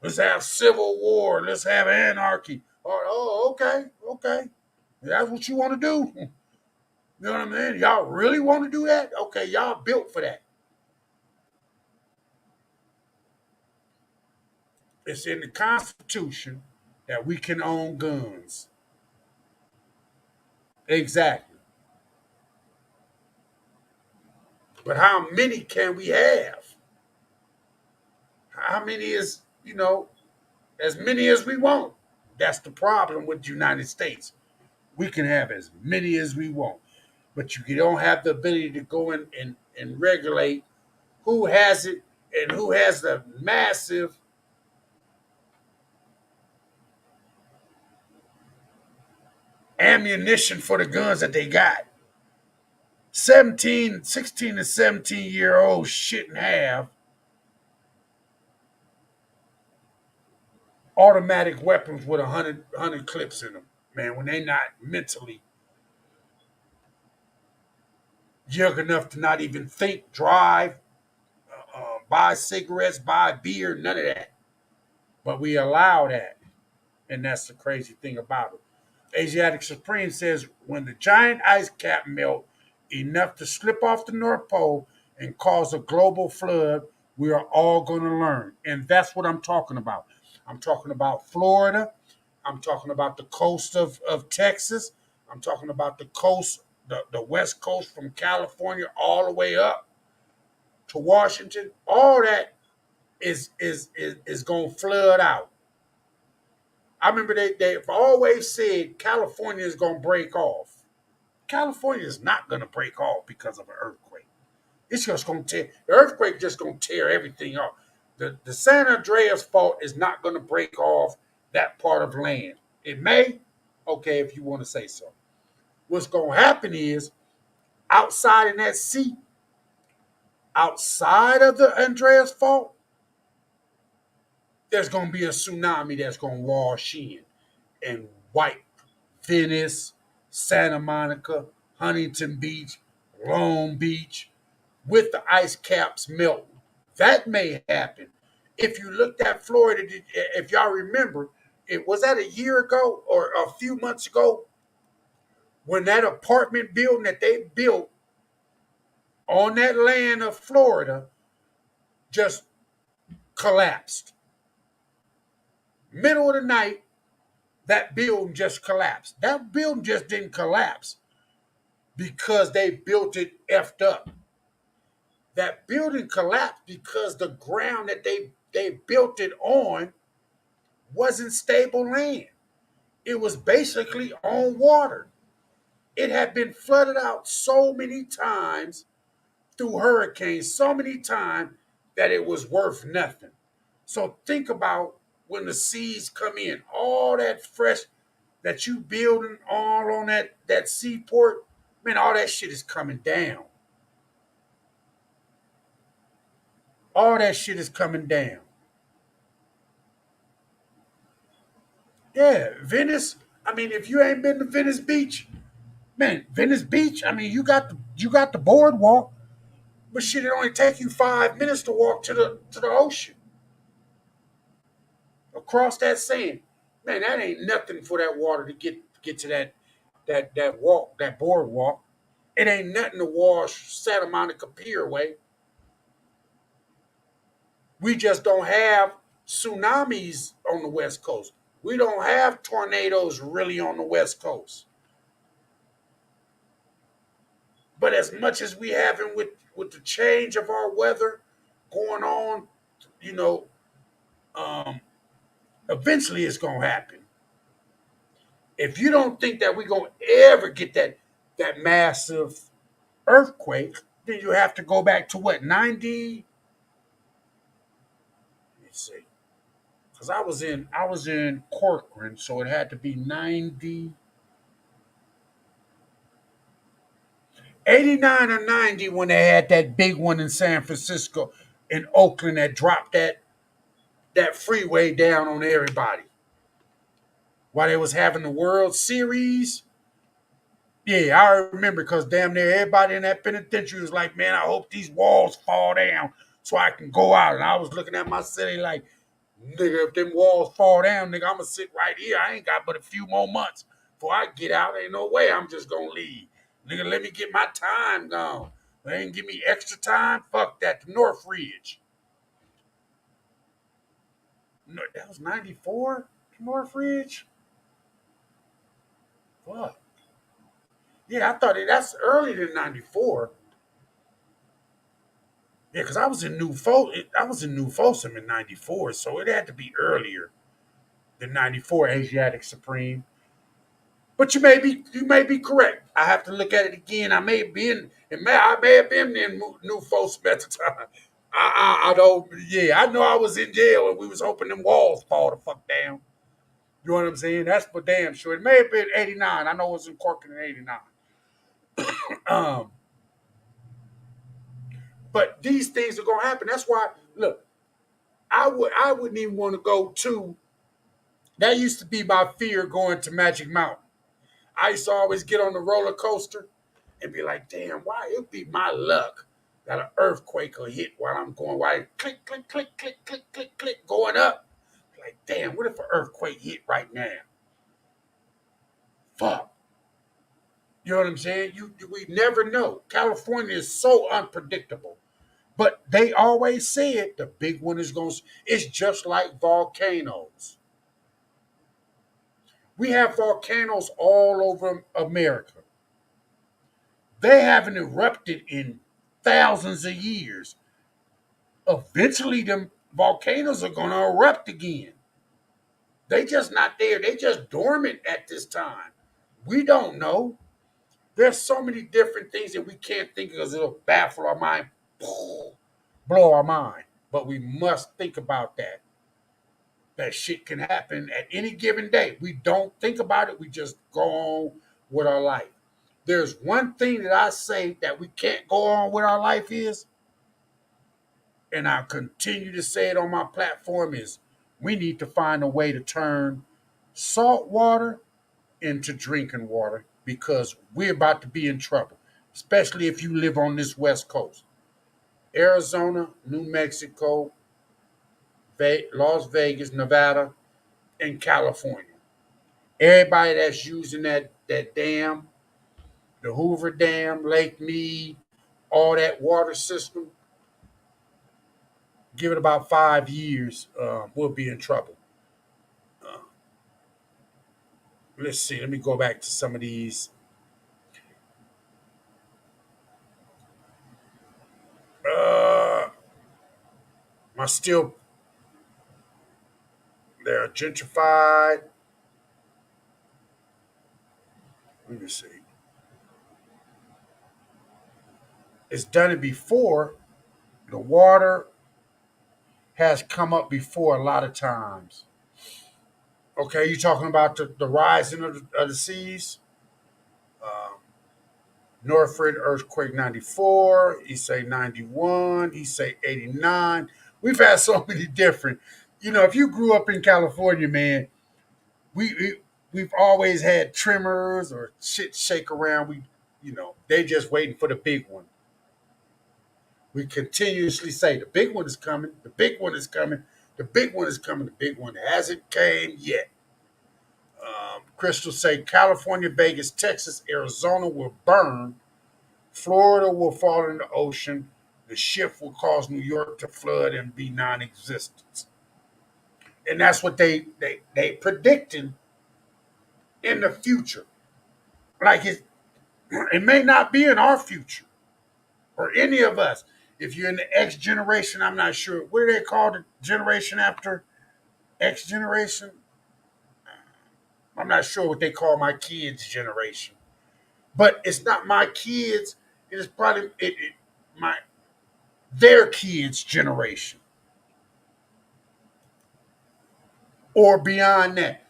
Let's have civil war. Let's have anarchy. Oh, okay. That's what you want to do. You know what I mean? Y'all really want to do that? Okay, y'all built for that. It's in the Constitution that we can own guns. Exactly. But how many can we have? How many is, as many as we want? That's the problem with the United States. We can have as many as we want. But you don't have the ability to go in and regulate who has it and who has the massive ammunition for the guns that they got. 16 to 17-year-olds shouldn't have automatic weapons with 100 clips in them, man, when they not mentally young enough to not even think, drive, buy cigarettes, buy beer, none of that. But we allow that. And that's the crazy thing about it. Asiatic Supreme says when the giant ice cap melt enough to slip off the North Pole and cause a global flood, we are all going to learn. And that's what I'm talking about. I'm talking about Florida. I'm talking about the coast of Texas. I'm talking about the coast, the West Coast from California all the way up to Washington. All that is going to flood out. I remember they've always said California is going to break off. California is not going to break off because of an earthquake. It's just going to tear. The earthquake just going to tear everything off. The San Andreas fault is not going to break off that part of land. It may, okay, if you want to say so. What's going to happen is outside in that sea, outside of the Andreas fault, there's going to be a tsunami that's going to wash in and wipe Venice, Santa Monica, Huntington Beach, Long Beach, with the ice caps melting. That may happen. If you looked at Florida, if y'all remember, it was that a year ago or a few months ago when that apartment building that they built on that land of Florida just collapsed. Middle of the night, that building just collapsed. That building just didn't collapse because they built it effed up. That building collapsed because the ground that they built it on wasn't stable land. It was basically on water. It had been flooded out so many times through hurricanes, so many times that it was worth nothing. So think about when the seas come in, all that fresh that you building all on that seaport, man, all that shit is coming down. All that shit is coming down. Yeah, Venice. I mean, if you ain't been to Venice Beach, man, Venice Beach. I mean, you got the boardwalk, but shit, it only take you 5 minutes to walk to the ocean across that sand. Man, that ain't nothing for that water to get to that boardwalk. It ain't nothing to wash Santa Monica Pier away. We just don't have tsunamis on the West Coast. We don't have tornadoes really on the West Coast. But as much as we having with the change of our weather going on, you know, um, eventually it's gonna happen. If you don't think that we're gonna ever get that massive earthquake, then you have to go back to what 90. Let's see, because I was in Corcoran, so it had to be 90, 89 or 90 when they had that big one in San Francisco, in Oakland that dropped that freeway down on everybody while they was having the World Series. Yeah, I remember because damn near everybody in that penitentiary was like, man, I hope these walls fall down so I can go out. And I was looking at my city like, nigga, if them walls fall down, nigga, I'm going to sit right here. I ain't got but a few more months before I get out. Ain't no way I'm just going to leave. Nigga, let me get my time gone. They ain't give me extra time. Fuck that. The Northridge. No, that was 94? Northridge? Fuck. Yeah, I thought that's earlier than 94. Yeah, because I was in New Folsom in 94, so it had to be earlier than 94 Asiatic Supreme. But you may be correct. I have to look at it again. I may have been in New Folsom at the time. I don't. Yeah, I know I was in jail and we was hoping them walls fall the fuck down. You know what I'm saying? That's for damn sure. It may have been '89. I know it was in Corcoran in '89. Um, but these things are gonna happen. That's why. Look, I wouldn't even want to go to. That used to be my fear going to Magic Mountain. I used to always get on the roller coaster and be like, damn, why it'd be my luck that an earthquake will hit while I'm going, while click, click, click, click, click, click, click, going up. Like, damn, what if an earthquake hit right now? Fuck. You know what I'm saying? We never know. California is so unpredictable. But they always said the big one is going to, it's just like volcanoes. We have volcanoes all over America. They haven't erupted in thousands of years. Eventually, them volcanoes are going to erupt again. They just not there. They just dormant at this time. We don't know. There's so many different things that we can't think of because it'll baffle our mind, blow our mind. But we must think about that. That shit can happen at any given day. We don't think about it. We just go on with our life. There's one thing that I say that we can't go on with our life is, and I continue to say it on my platform, is we need to find a way to turn salt water into drinking water because we're about to be in trouble, especially if you live on this West Coast. Arizona, New Mexico, Las Vegas, Nevada, and California. Everybody that's using that dam, the Hoover Dam, Lake Mead, all that water system, give it about 5 years, we'll be in trouble. Uh, let's see. Let me go back to some of these. Uh, my still they're gentrified. Let me see. It's done it before. The water has come up before a lot of times. Okay, you talking about the rising of the seas? Um, Northridge earthquake 94. He say 91. He say 89. We've had so many different. You know, if you grew up in California, man, we've always had tremors or shit shake around. They just waiting for the big one. We continuously say the big one is coming, the big one is coming, the big one is coming, the big one hasn't came yet. Crystal say California, Vegas, Texas, Arizona will burn. Florida will fall in the ocean. The shift will cause New York to flood and be non-existent. And that's what they predicting in the future. Like it may not be in our future or any of us. If you're in the X generation, I'm not sure. What do they call the generation after X generation? I'm not sure what they call my kids' generation. But it's not my kids. It is probably my their kids' generation or beyond that.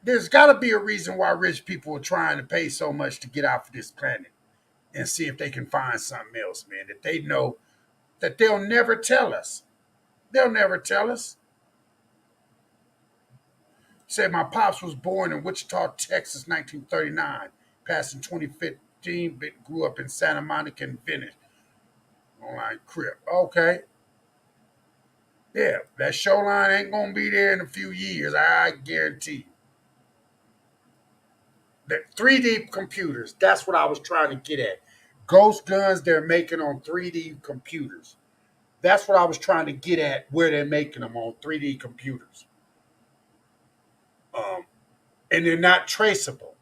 There's got to be a reason why rich people are trying to pay so much to get off of this planet and see if they can find something else, man, that they know that they'll never tell us. They'll never tell us. Said my pops was born in Wichita, Texas, 1939, passed in 2015, but grew up in Santa Monica and Venice. Online crib. Okay. Yeah, that shoreline ain't gonna be there in a few years. I guarantee you. The 3D computers. That's what I was trying to get at. Ghost guns they're making on 3D computers. That's what I was trying to get at. Where they're making them on 3D computers, um, and they're not traceable.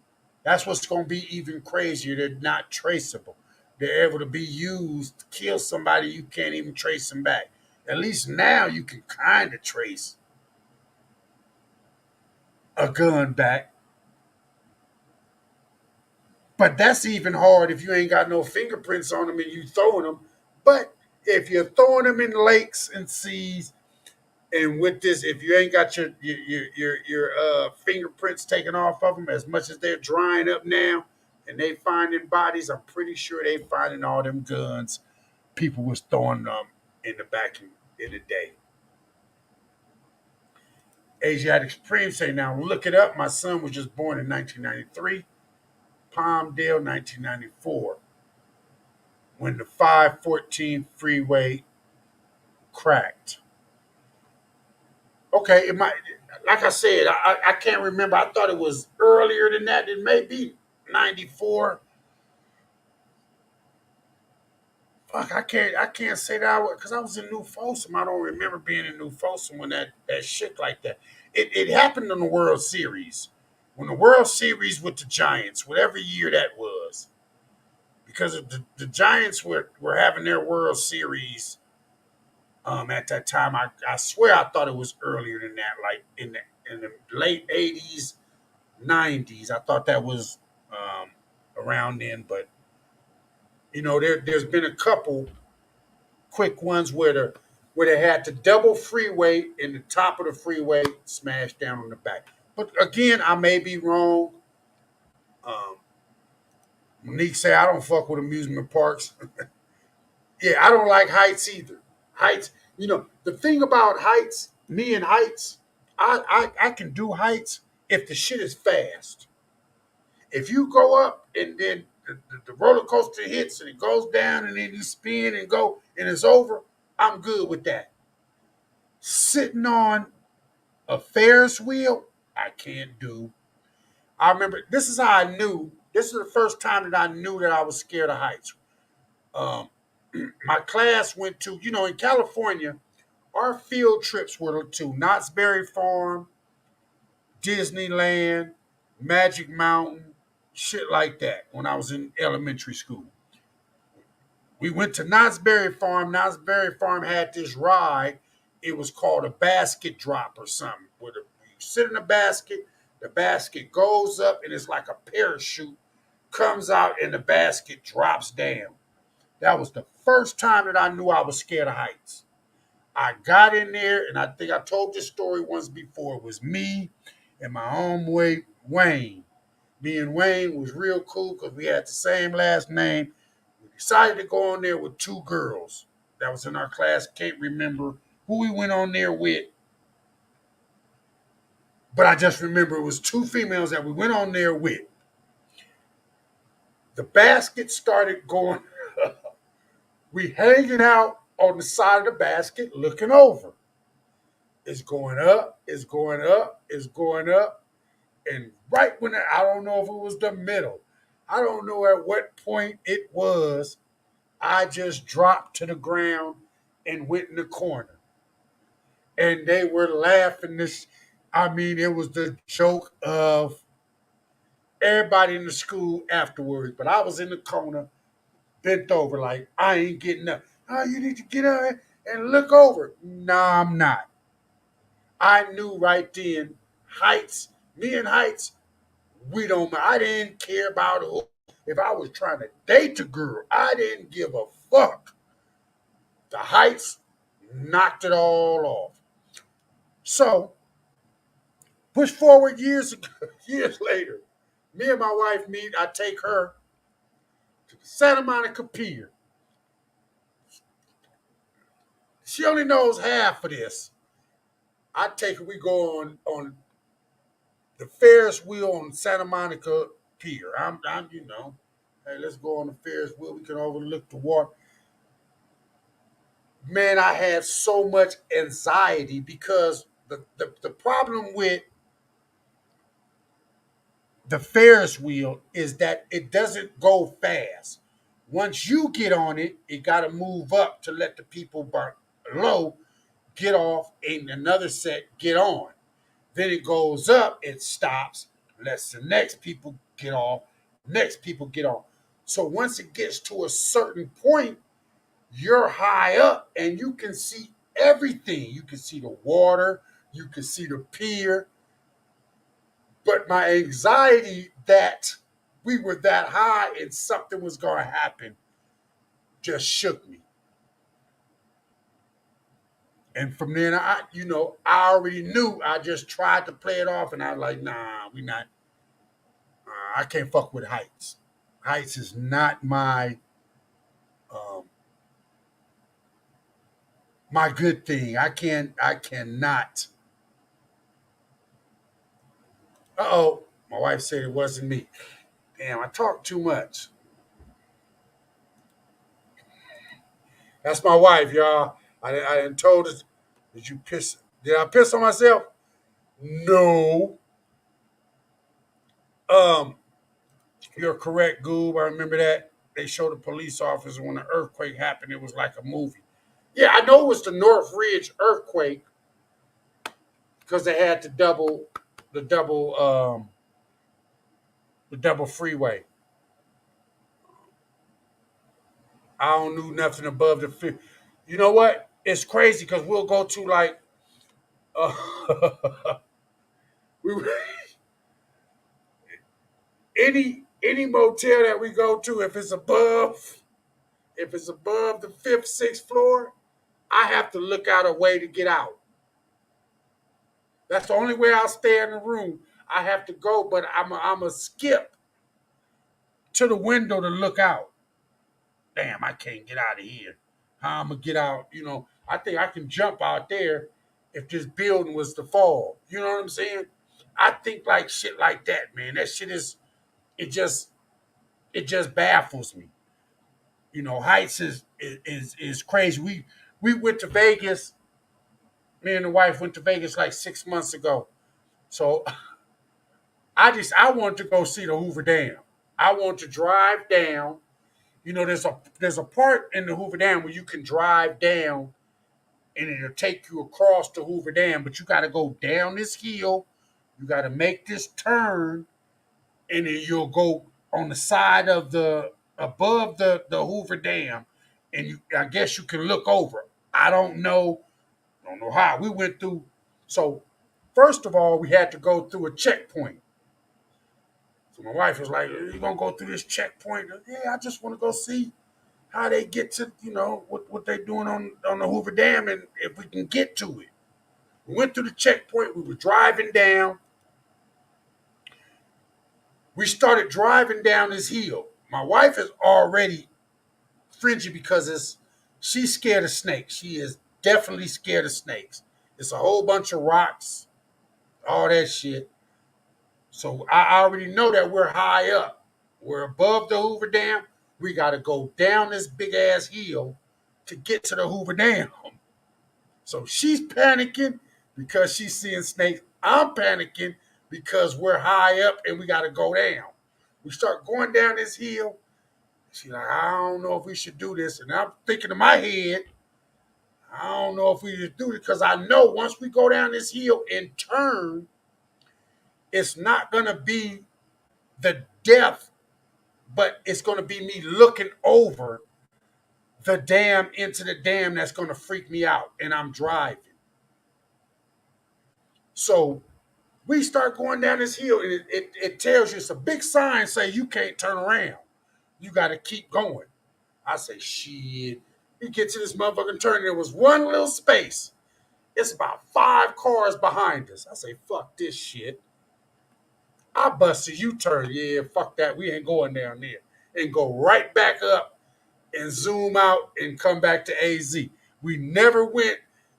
That's what's going to be even crazier. They're not traceable. They're able to be used to kill somebody. You can't even trace them back. At least now you can kind of trace a gun back. But that's even hard if you ain't got no fingerprints on them and you throwing them. But If you're throwing them in lakes and seas, and with this, if you ain't got your fingerprints taken off of them, as much as they're drying up now, and they finding bodies, I'm pretty sure they finding all them guns people was throwing them in the back in the day. Asiatic Supreme say, now look it up. My son was just born in 1993, Palmdale, 1994, when the 514 freeway cracked. Okay, it might. Like I said, I can't remember. I thought it was earlier than that. It may be 94. Fuck, I can't say that because I was in New Folsom. I don't remember being in New Folsom when that shit like that. It happened in the World Series. When the World Series with the Giants, whatever year that was, because the Giants were having their World Series at that time. I swear I thought it was earlier than that, like in the late 80s, 90s. I thought that was around then, but there's been a couple quick ones where they had the double freeway and the top of the freeway smashed down on the back. But again, I may be wrong. Um, Monique say I don't fuck with amusement parks. Yeah, I don't like heights either. Heights, the thing about heights, me and heights, I can do heights if the shit is fast. If you go up and then the roller coaster hits and it goes down and then you spin and go and it's over, I'm good with that. Sitting on a Ferris wheel, I can't do. I remember this is how I knew. This is the first time that I knew that I was scared of heights. Um, my class went to, in California, our field trips were to Knott's Berry Farm, Disneyland, Magic Mountain, shit like that when I was in elementary school. We went to Knott's Berry Farm. Knott's Berry Farm had this ride. It was called a basket drop or something. Where you sit in a basket, the basket goes up and it's like a parachute, comes out and the basket drops down. That was the first time that I knew I was scared of heights. I got in there, and I think I told this story once before. It was me and my homeboy Wayne. Me and Wayne was real cool because we had the same last name. We decided to go on there with two girls that was in our class. Can't remember who we went on there with, but I just remember it was two females that we went on there with. The basket started going. We hanging out on the side of the basket looking over. It's going up, it's going up, it's going up. And right when I don't know if it was the middle, I don't know at what point it was, I just dropped to the ground and went in the corner. And they were laughing this. I mean, it was the joke of everybody in the school afterwards. But I was in the corner, bent over, like, I ain't getting up. Oh, you need to get up and look over. Nah, I'm not. I knew right then, heights, me and heights, we don't. I didn't care about who. If I was trying to date a girl, I didn't give a fuck. The heights knocked it all off. So, push forward years ago, years later, me and my wife meet. I take her to the Santa Monica Pier. She only knows half of this. I take her. We go on the Ferris wheel on Santa Monica Pier. Hey, let's go on the Ferris wheel. We can overlook the water. Man, I had so much anxiety because the problem with the Ferris wheel is that it doesn't go fast. Once you get on it, it got to move up to let the people below get off and another set get on. Then it goes up, it stops, lets the next people get off, next people get on. So once it gets to a certain point, you're high up and you can see everything. You can see the water, you can see the pier. But my anxiety that we were that high and something was going to happen just shook me. And from then, I already knew. I just tried to play it off, and I was like, nah, we not. I can't fuck with heights. Heights is not um, my good thing. I cannot. Uh-oh. My wife said it wasn't me. Damn, I talk too much. That's my wife, y'all. I done told her, did you piss? Did I piss on myself? No. Um, you're correct, Goob. I remember that. They showed a police officer when the earthquake happened. It was like a movie. Yeah, I know it was the Northridge earthquake because they had the double, the double freeway. I don't know nothing above the fifth. You know what? It's crazy because we'll go to like uh, we any motel that we go to if it's above the fifth, sixth floor, I have to look out a way to get out. That's the only way I'll stay in the room. I have to go, but I'm a skip to the window to look out. Damn, I can't get out of here. How I'm gonna get out? I think I can jump out there if this building was to fall. You know what I'm saying? I think like shit like that, man. That shit it just it just baffles me. Heights is crazy. We went to Vegas. Me and the wife went to Vegas like 6 months ago. So I wanted to go see the Hoover Dam. I want to drive down. There's a part in the Hoover Dam where you can drive down and it'll take you across the Hoover Dam, but you got to go down this hill. You got to make this turn, and then you'll go on the side of the above the Hoover Dam, and I guess you can look over. I don't know how we went through. So first of all, we had to go through a checkpoint. So my wife was like, "You gonna go through this checkpoint?" Yeah, I just want to go see how they get to what they're doing on the Hoover Dam, and if we can get to it. We went through the checkpoint. We were driving down. We started driving down this hill. My wife is already fringy because she's scared of snakes. She is definitely scared of snakes. It's a whole bunch of rocks, all that shit. So I already know that we're high up. We're above the Hoover Dam. We got to go down this big ass hill to get to the Hoover Dam. So she's panicking because she's seeing snakes. I'm panicking because we're high up and we got to go down. We start going down this hill. She's like, I don't know if we should do this. And I'm thinking in my head, I don't know if we should do it because I know once we go down this hill and turn, it's not going to be the depth, but it's going to be me looking over the dam into the dam that's going to freak me out. And I'm driving. So we start going down this hill, and it tells you, it's a big sign saying you can't turn around. You got to keep going. I say, shit. We get to this motherfucking turn, and there was one little space. It's about 5 cars behind us. I say, fuck this shit. I bust a U-turn. Yeah, fuck that. We ain't going down there. And go right back up and zoom out and come back to AZ. We never went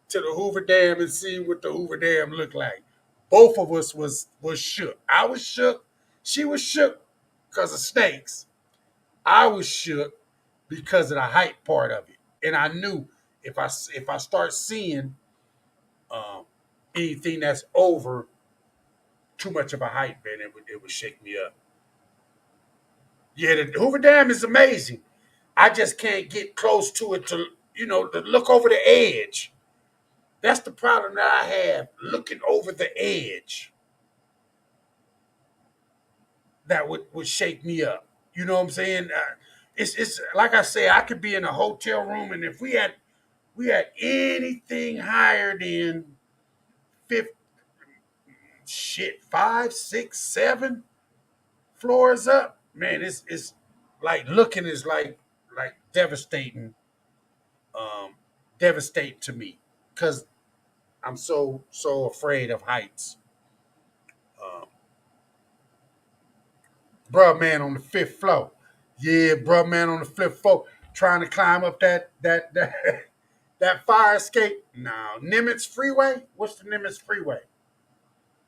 to the Hoover Dam and seen what the Hoover Dam looked like. Both of us was shook. I was shook. She was shook because of snakes. I was shook because of the height part of it. And I knew if I start seeing anything that's over too much of a height, man, it would shake me up. Yeah, the Hoover Dam is amazing. I just can't get close to it to look over the edge. That's the problem that I have, looking over the edge. That would shake me up. You know what I'm saying? It's like I say, I could be in a hotel room, and if we had anything higher than 50, shit, 5, 6, 7 floors up, man, it's like looking is like devastating, devastating to me. because I'm so afraid of heights. Um, bruh man on the fifth floor. Yeah, bruh man on the fifth floor trying to climb up that that fire escape. No, Nimitz Freeway. What's the Nimitz Freeway?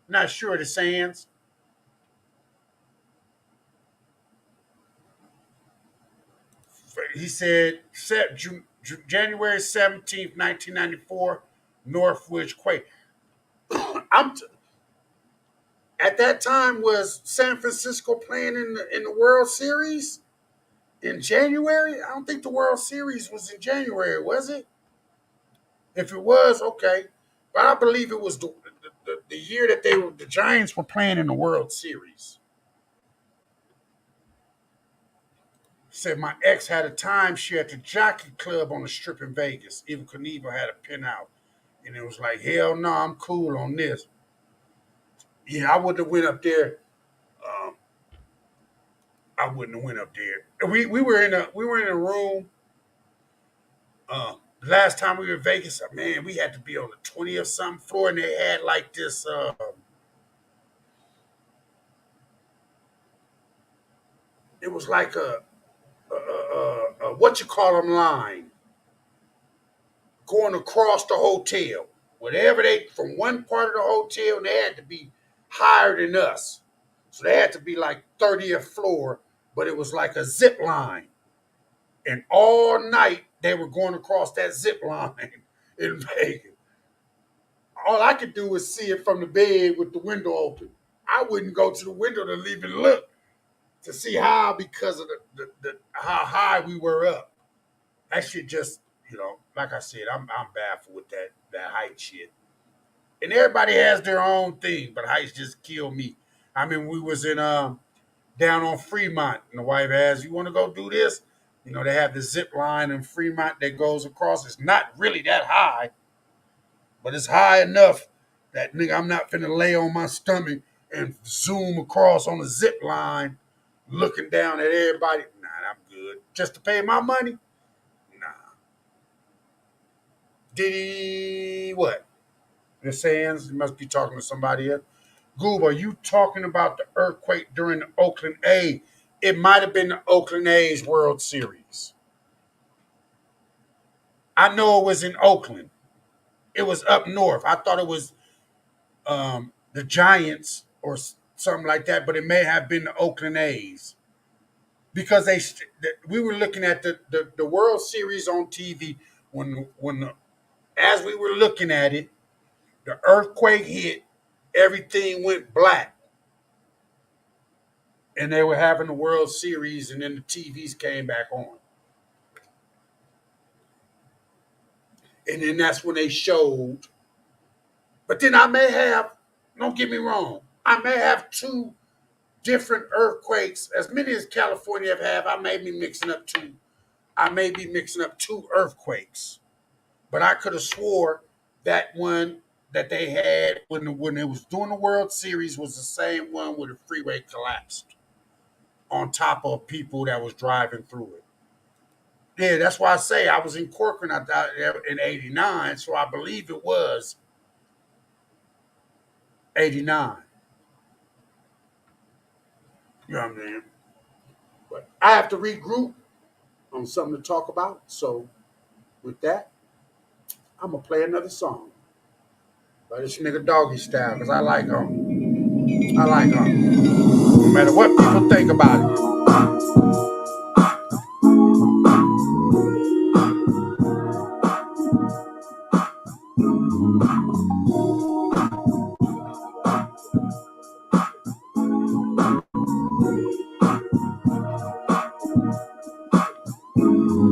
Not sure. The Sands. He said January 17th, 1994, Northwich Quake. I'm at that time was San Francisco playing in the World Series in January? I don't think the World Series was in January, was it? If it was, okay. But I believe it was the year that the Giants were playing in the World Series. Said my ex had a timeshare at the Jockey Club on the Strip in Vegas. Even Knievel had a pin out. And it was like, hell no, I'm cool on this. Yeah, I wouldn't have went up there. Um, I wouldn't have went up there. We were in a room. Last time we were in Vegas, man, we had to be on the 20th something floor, and they had like this. It was like a what you call them line going across the hotel. Whatever they from one part of the hotel, and they had to be higher than us, so they had to be like 30th floor, but it was like a zip line, and all night they were going across that zip line in Vegas. All I could do was see it from the bed with the window open. I wouldn't go to the window to even look to see how because of the how high we were up. That shit just, like I said, I'm baffled with that height shit. And everybody has their own thing, but heights just kill me. I mean, we was in down on Fremont, and the wife asked, "You want to go do this?" They have the zip line in Fremont that goes across. It's not really that high, but it's high enough that nigga, I'm not finna lay on my stomach and zoom across on the zip line, looking down at everybody. Nah, I'm good. Just to pay my money? Nah. Did he what? The Sands, you must be talking to somebody else. Goob, are you talking about the earthquake during the Oakland A? It might have been the Oakland A's World Series. I know it was in Oakland. It was up north. I thought it was the Giants or something like that, but it may have been the Oakland A's because we were looking at the World Series on TV as we were looking at it, the earthquake hit, everything went black, and they were having the World Series, and then the TVs came back on, and then that's when they showed. But then I may have, don't get me wrong, I may have two different earthquakes, as many as California have. I may be mixing up two. I may be mixing up two earthquakes, but I could have swore that one that they had when it was doing the World Series was the same one where the freeway collapsed on top of people that was driving through it. Yeah, that's why I say I was in Corcoran in '89, so I believe it was '89. You know what I mean? But I have to regroup on something to talk about. So with that, I'm gonna play another song by this nigga Doggy Style because I like him. I like him. No matter what people think about it.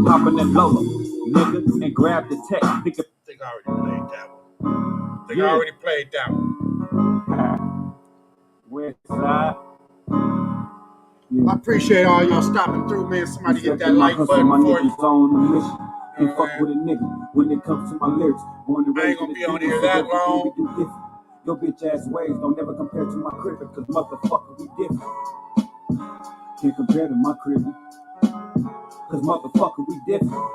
Hop in that Lola, nigga, and grab the tech. I think I already played that one. I already played that one. West side. I appreciate all y'all stopping through, man. Somebody hit that like button for you. Can't fuck with a nigga when it comes to my lyrics. Born and I ain't gonna be on here that long. Your bitch ass ways don't never compare to my crib, cause motherfucker we different. Can't compare to my crib, cause motherfucker we different.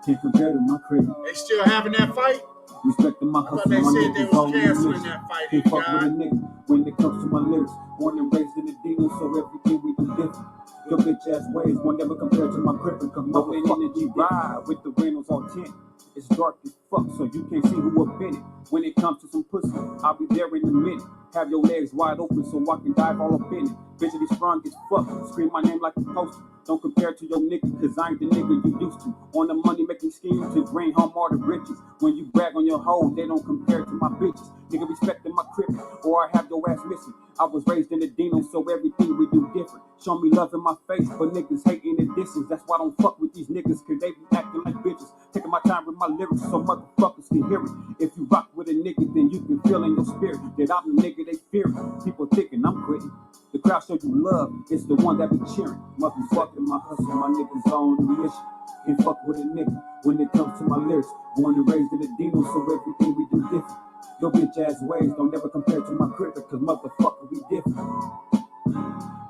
Can't compare to my crib. They still having that fight? Respecting my I thought hustle, they my said they niggas was all in the canceling list. that fight. Can't Any fuck with a guy? nigga when it comes to my lyrics. Born and raised in the Dino, so everything we do different. Your bitch ass ways won't never compare to my crib. Cause motherfucker, energy ride with the Reynolds on 10. It's dark as fuck, so you can't see who up in it. When it comes to some pussy, I'll be there in a minute. Have your legs wide open so I can dive all up in it. Bitch, be strong as fuck. Scream my name like a poster. Don't compare to your nigga, cause I ain't the nigga you used to. On the money making scheme to bring home all the riches. When you brag on your hoe, they don't compare to my bitches. Nigga respecting my crib, or I have your ass missing. I was raised in the Dino, so everything we do different. Show me love in my face, but niggas hating the distance. That's why I don't fuck with these niggas, cause they be acting like bitches. Taking my time with my lyrics so motherfuckers can hear it. If you rock with a nigga, then you can feel in your spirit that I'm the nigga they fear. People thinking I'm quitting. The crowd show you love, it's the one that be cheering. Motherfucking my hustle, my niggas on the mission. Can't fuck with a nigga when it comes to my lyrics. Born and raised in the Dino, so everything we do different. Your bitch ass ways don't never compare to my crib, cause motherfucker we different.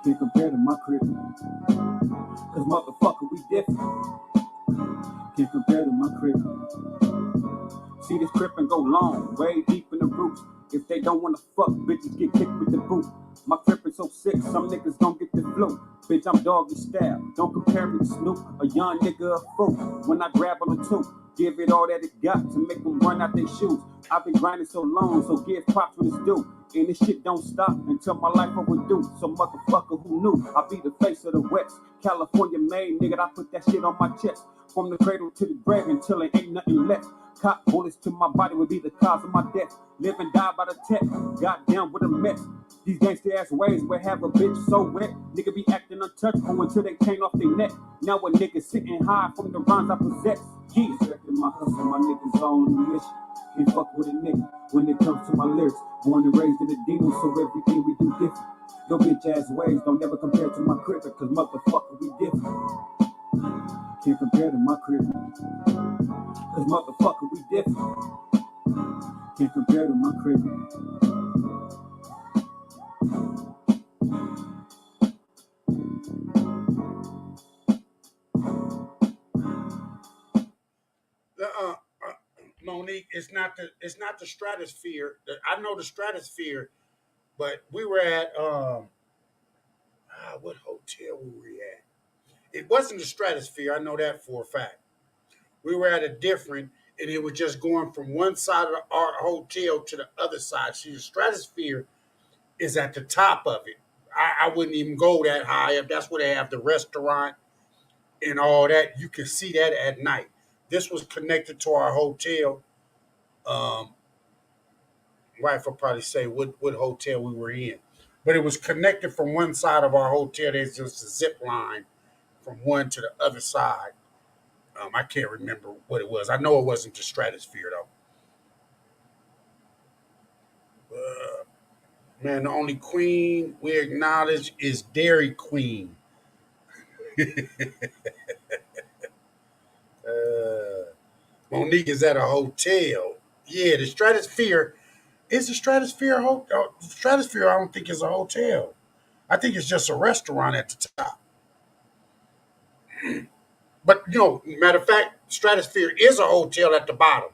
Can't compare to my crib, cause motherfucker we different. Can't compare to my crib. See this crib and go long, way deep in the roots. If they don't wanna fuck, bitches get kicked with the boot. My crib is so sick, some niggas gon' get the flu. Bitch, I'm doggy style. Don't compare me to Snoop, a young nigga a fool. When I grab on the tooth, give it all that it got to make them run out their shoes. I've been grinding so long, so give props when it's due. And this shit don't stop until my life overdue. So motherfucker who knew I be the face of the West. California made, nigga, I put that shit on my chest. From the cradle to the grave until there ain't nothing left. Cop bullets to my body would be the cause of my death. Live and die by the tech. Goddamn, what a mess. These gangsta ass ways will have a bitch so wet. Nigga be acting untouchable until they chain off their neck. Now a nigga sitting high from the rhymes I possess. Yeah, respecting my hustle, my niggas on the mission. Can't fuck with a nigga when it comes to my lyrics. Born and raised in the Dino, so everything we do different. Your bitch ass ways don't never compare to my crib, cause motherfucker we different. Can't compare to my crib, cause motherfucker we different. Can't compare to my crib. Monique, it's not the stratosphere. I know the stratosphere, but we were at what hotel we were at? It wasn't the stratosphere. I know that for a fact. We were at a different, and it was just going from one side of our hotel to the other side. See, the stratosphere is at the top of it. I wouldn't even go that high up. That's where they have the restaurant and all that. You can see that at night. This was connected to our hotel. Um, Wife will probably say what hotel we were in, but it was connected from one side of our hotel. There's just a zip line from one to the other side. I can't remember what it was. I know it wasn't the stratosphere though. Man, the only queen we acknowledge is Dairy Queen. Uh, Monique is at a hotel. Yeah, the stratosphere is the stratosphere. The stratosphere, I don't think is a hotel. I think it's just a restaurant at the top. But matter of fact, stratosphere is a hotel at the bottom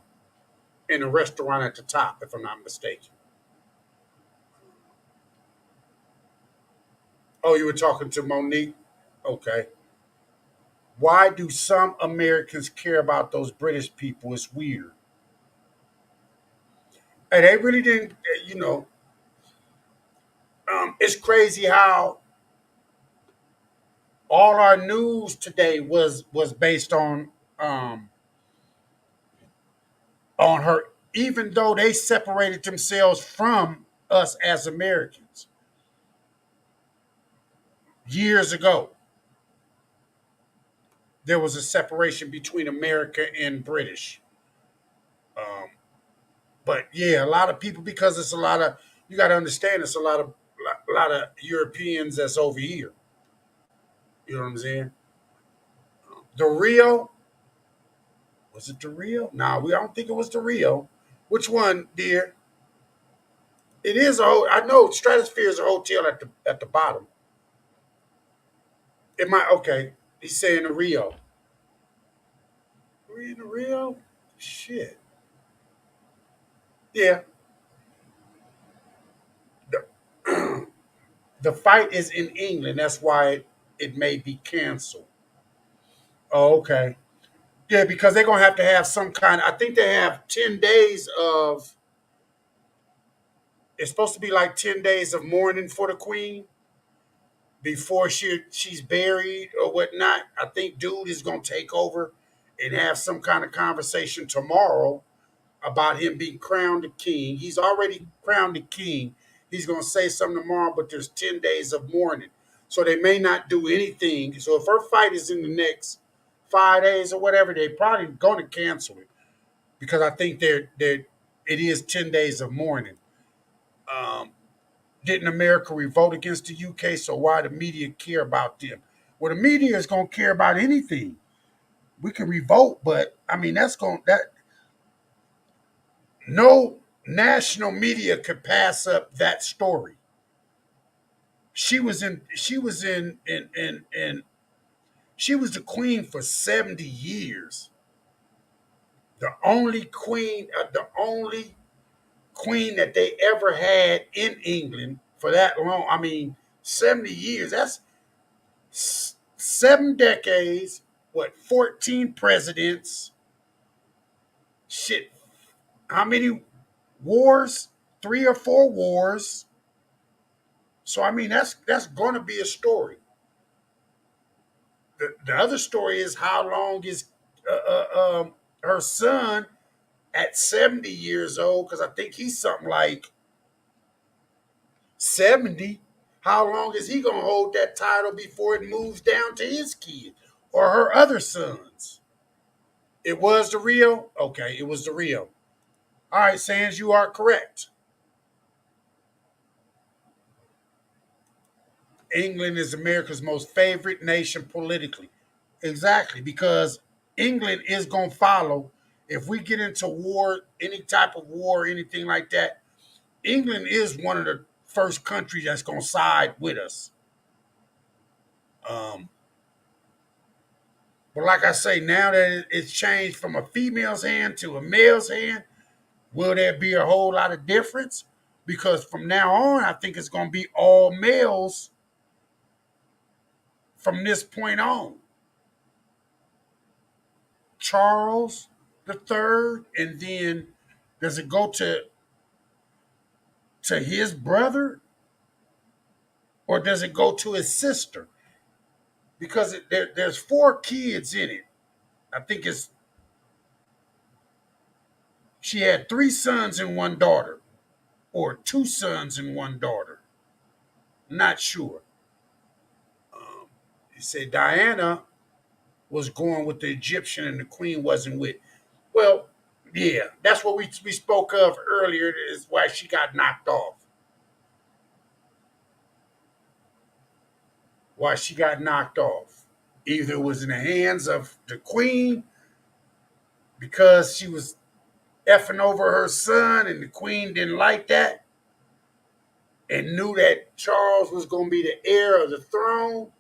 and a restaurant at the top, if I'm not mistaken. Oh, you were talking to Monique? Okay. Why do some Americans care about those British people? It's weird. And they really didn't, it's crazy how all our news today was based um, on her, even though they separated themselves from us as Americans years ago. There was a separation between America and British. Um, but yeah, a lot of people because it's a lot of you got to understand it's a lot of Europeans that's over here. You know what I'm saying? The Rio was it the Rio? No, we I don't think it was the Rio. Which one, dear? It is I know Stratosphere is a hotel at the bottom. It might okay. He's saying the Rio. We in the real shit. Yeah. The, the fight is in England. That's why it may be canceled. Oh, okay. Yeah, because they're gonna have to have some kind. I think they have 10 days of. It's supposed to be like 10 days of mourning for the Queen before she's buried or whatnot. I think dude is gonna take over and have some kind of conversation tomorrow about him being crowned the king. He's already crowned the king. He's gonna say something tomorrow, but there's 10 days of mourning, so they may not do anything. So if her fight is in the next 5 days or whatever, they probably gonna cancel it because I think it is 10 days of mourning. Um, didn't America revolt against the UK? So why the media care about them? Well, the media is gonna care about anything. We can revolt, but I mean that no national media could pass up that story. She was the queen for 70 years. The only queen that they ever had in England for that long. I mean, 70 years. That's 7 decades. What, 14 presidents? Shit. How many wars? 3 or 4 wars. So I mean, that's going to be a story. The other story is how long is her son at 70 years old? Because I think he's something like 70. How long is he going to hold that title before it moves down to his kid or her other sons? It was the Rio? Okay, it was the Rio. All right, Sands, you are correct. England is America's most favorite nation politically. Exactly, because England is going to follow. If we get into war, any type of war, anything like that, England is one of the first countries that's going to side with us. Um, but like I say, now that it's changed from a female's hand to a male's hand, will there be a whole lot of difference? Because from now on, I think it's going to be all males from this point on. Charles the third, and then does it go to his brother or does it go to his sister? Because there's 4 kids in it. I think she had 3 sons and 1 daughter, or 2 sons and 1 daughter. Not sure. He said Diana was going with the Egyptian and the queen wasn't with. Well, yeah, that's what we spoke of earlier. Is why she got knocked off. Why she got knocked off. Either it was in the hands of the queen because she was effing over her son and the queen didn't like that and knew that Charles was going to be the heir of the throne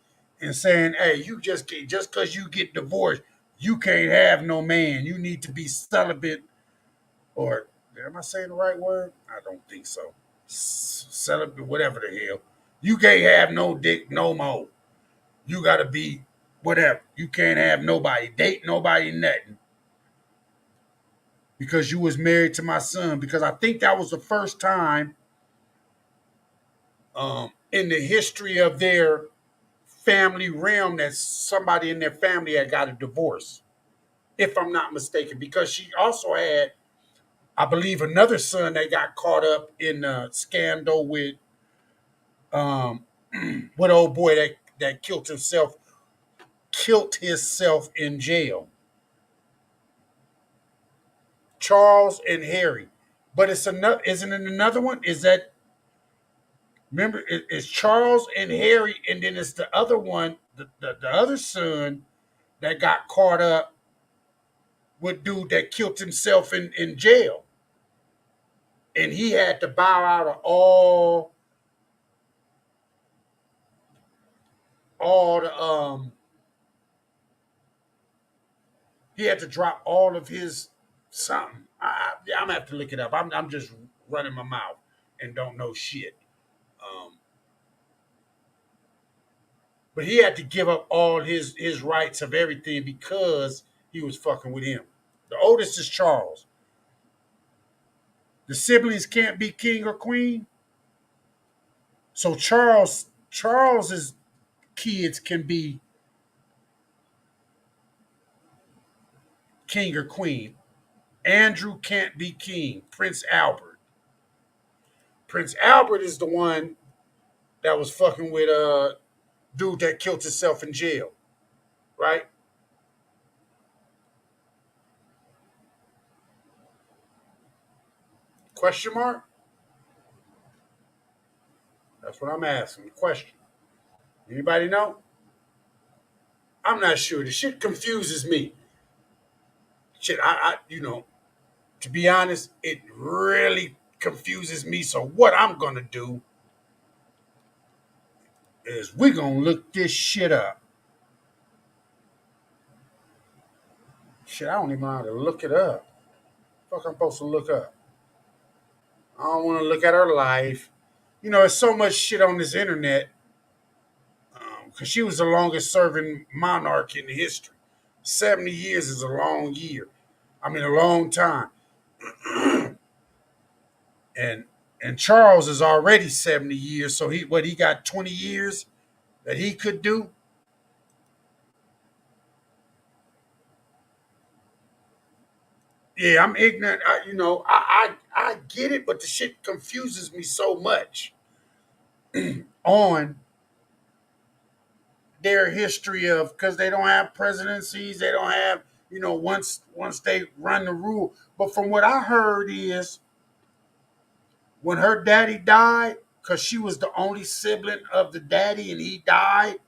and saying, hey, you just because you get divorced, you can't have no man. You need to be celibate or, am I saying the right word? I don't think so. Celibate, whatever the hell. You can't have no dick no more. You got to be whatever. You can't have nobody, date nobody, nothing. Because you was married to my son. Because I think that was the first time in the history of their family realm that somebody in their family had got a divorce, if I'm not mistaken. Because she also had, I believe, another son that got caught up in a scandal um, with old boy that killed himself in jail. Charles and Harry. But it's another, isn't it another one? Is that, remember, it's Charles and Harry, and then it's the other one, the other son that got caught up with dude that killed himself in jail. And he had to bow out of all the he had to drop all of his something. I'm gonna have to look it up. I'm just running my mouth and don't know shit. Um, but he had to give up all his rights of everything because he was fucking with him. The oldest is Charles. The siblings can't be king or queen. So Charles's kids can be king or queen. Andrew can't be king. Prince Albert. Prince Albert is the one that was fucking with dude that killed himself in jail, right? Question mark? That's what I'm asking. The question. Anybody know? I'm not sure. The shit confuses me. Shit, to be honest, it really confuses me. So what I'm gonna do is we're gonna look this shit up. Shit, I don't even know how to look it up. Fuck, I'm supposed to look up. I don't want to look at her life. There's so much shit on this internet because she was the longest serving monarch in history. 70 years is a long year. A long time. and and Charles is already 70 years, so he got 20 years that he could do. Yeah, I'm ignorant. I get it, but the shit confuses me so much on their history of because they don't have presidencies, they don't have once they run the rule. But from what I heard is when her daddy died, because she was the only sibling of the daddy and he died,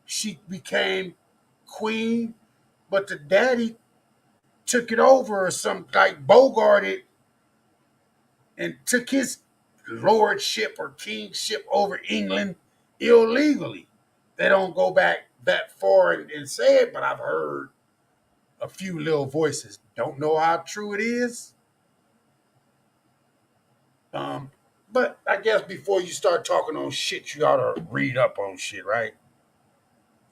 she became queen. But the daddy took it over or something like Bogarted and took his lordship or kingship over England illegally. They don't go back that far and say it, but I've heard a few little voices. Don't know how true it is. But I guess before you start talking on shit, you ought to read up on shit, right?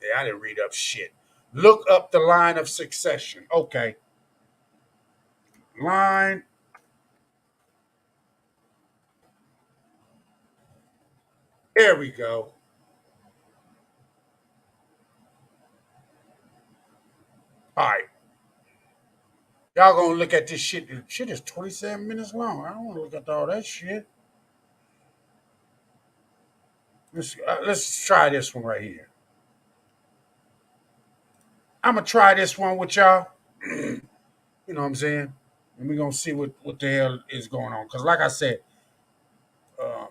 Yeah, I didn't read up shit. Look up the line of succession. Okay. Line. There we go. All right. Y'all gonna look at this shit. The shit is 27 minutes long. I don't want to look at all that shit. Let's try this one right here. I'm gonna try this one with y'all. You know what I'm saying? And we're gonna see what the hell is going on. Cause like I said, uh,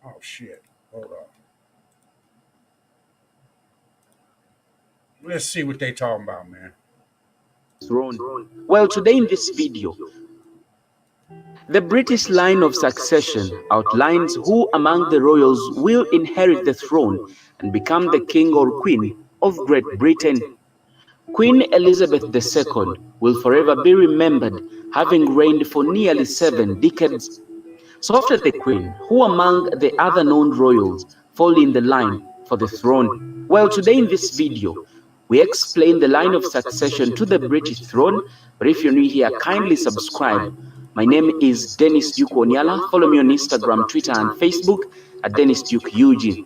oh shit. Hold on. Let's see what they talking about, man. Throne. Well, today in this video, the British line of succession outlines who among the royals will inherit the throne and become the king or queen of Great Britain. Queen Elizabeth II will forever be remembered, having reigned for nearly 7 decades. So after the Queen, who among the other known royals fall in the line for the throne? Well, today in this video, we explain the line of succession to the British throne, but if you're new here, kindly subscribe. My name is Dennis Duke Onyala. Follow me on Instagram, Twitter, and Facebook at Dennis Duke Eugene.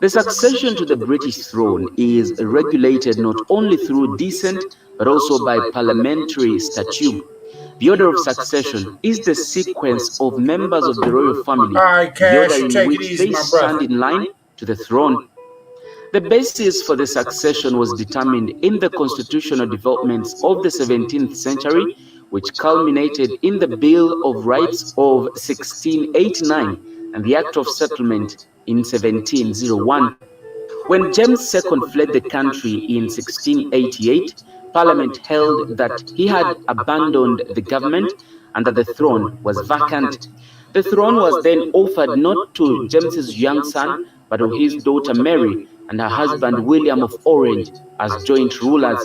The succession to the British throne is regulated not only through descent, but also by parliamentary statute. The order of succession is the sequence of members of the royal family, the order in which they stand in line to the throne. The basis for the succession was determined in the constitutional developments of the 17th century, which culminated in the Bill of Rights of 1689 and the Act of Settlement in 1701. When James II fled the country in 1688, Parliament held that he had abandoned the government and that the throne was vacant. The throne was then offered not to James's young son, but to his daughter Mary, and her husband William of Orange as joint rulers.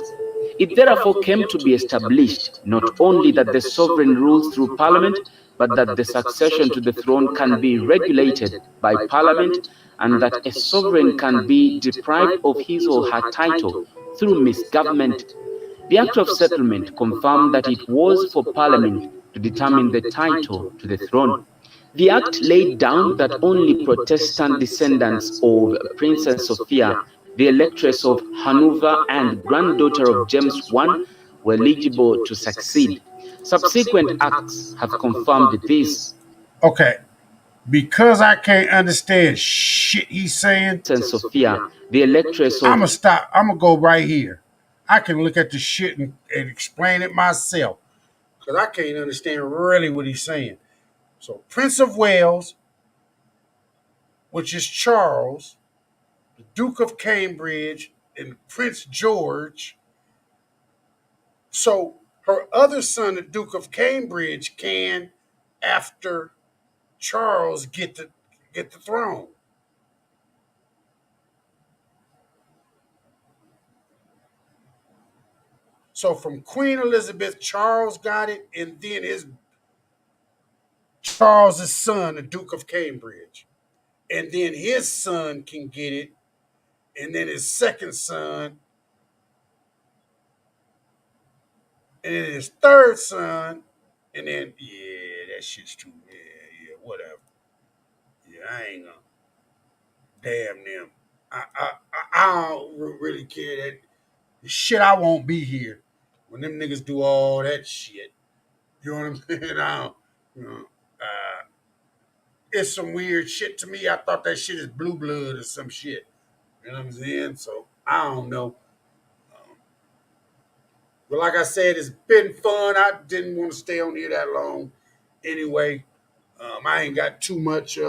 It therefore came to be established not only that the sovereign rules through Parliament, but that the succession to the throne can be regulated by Parliament, and that a sovereign can be deprived of his or her title through misgovernment. The Act of Settlement confirmed that it was for Parliament to determine the title to the throne. The Act laid down that only Protestant descendants of Princess Sophia, the Electress of Hanover and granddaughter of James I, were eligible to succeed. Subsequent acts have confirmed this. Okay, because I can't understand shit he's saying, Princess Sophia, the Electress of... I'm gonna stop. I'm gonna go right here. I can look at the shit and explain it myself, because I can't understand really what he's saying. So, Prince of Wales, which is Charles, the Duke of Cambridge, and Prince George. So, her other son, the Duke of Cambridge, can, after Charles, get the throne. So from Queen Elizabeth, Charles got it, and then Charles's son, the Duke of Cambridge, and then his son can get it, and then his second son, and then his third son, and then that shit's too whatever. Yeah, I ain't gonna damn them. I don't really care that shit. I won't be here when them niggas do all that shit. You know what I'm saying? I don't, you know, it's some weird shit to me. I thought that shit is blue blood or some shit. You know what I'm saying? So I don't know. But like I said, it's been fun. I didn't want to stay on here that long anyway. I ain't got too much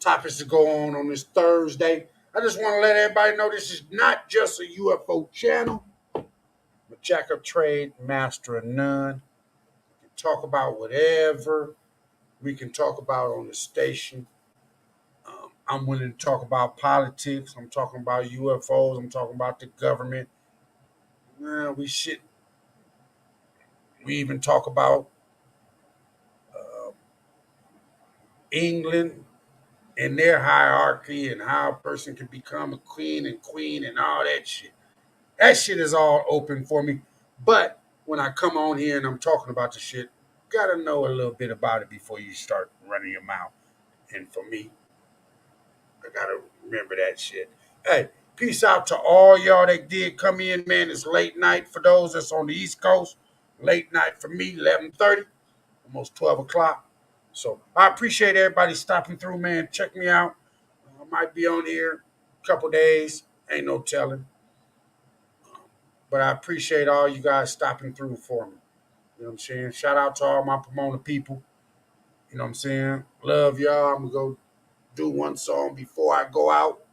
topics to go on this Thursday. I just want to let everybody know this is not just a UFO channel. I'm a jack of trade, master of none. We can talk about whatever we can talk about on the station. I'm willing to talk about politics. I'm talking about UFOs. I'm talking about the government. We even talk about England and their hierarchy and how a person can become a queen and all that shit. That shit is all open for me. But when I come on here and I'm talking about the shit, gotta know a little bit about it before you start running your mouth. And for me, I gotta remember that shit. Hey, peace out to all y'all that did come in, man. It's late night for those that's on the East Coast. Late night for me, 11:30, almost 12 o'clock. So I appreciate everybody stopping through, man. Check me out. I might be on here a couple days. Ain't no telling. But I appreciate all you guys stopping through for me. You know what I'm saying? Shout out to all my Pomona people. You know what I'm saying? Love y'all. I'm going to go do one song before I go out.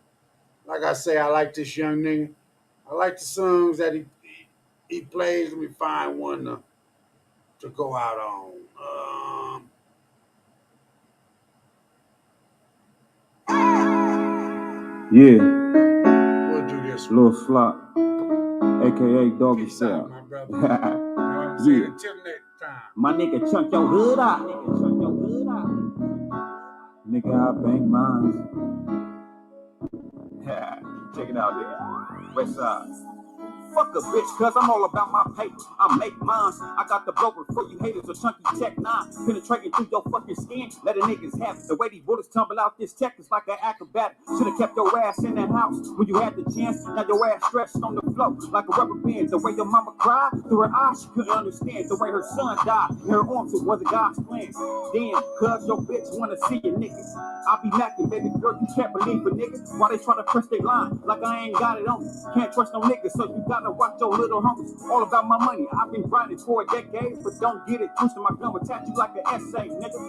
Like I say, I like this young nigga. I like the songs that he plays. Let me find one to go out on. Yeah, We'll do this one. Lil Slot, aka Doggy Peace out, Style. my brother. You know what I'm saying? Yeah. Until next time. My nigga chunk your hood out. Nigga, I bang mines. Check it out, nigga. West side. Fuck a bitch, cuz I'm all about my paper. I make mines. I got the broker for you haters, so chunky tech 9. Penetrating through your fucking skin, let the niggas have it. The way these bullets tumble out this tech is like an acrobat. Should've kept your ass in that house when you had the chance. Now your ass stretched on the floor like a rubber band. The way your mama cried, through her eyes she couldn't understand. The way her son died, in her arms it wasn't God's plan. Damn, cuz your bitch wanna see you niggas. I be macking, baby girl, you can't believe a nigga. Why they try to press their line like I ain't got it on me. Can't trust no niggas, so you gotta watch your little homies. All about my money, I've been grinding for a decade, but don't get it twisted. My gun will tattoo like an essay, nigga.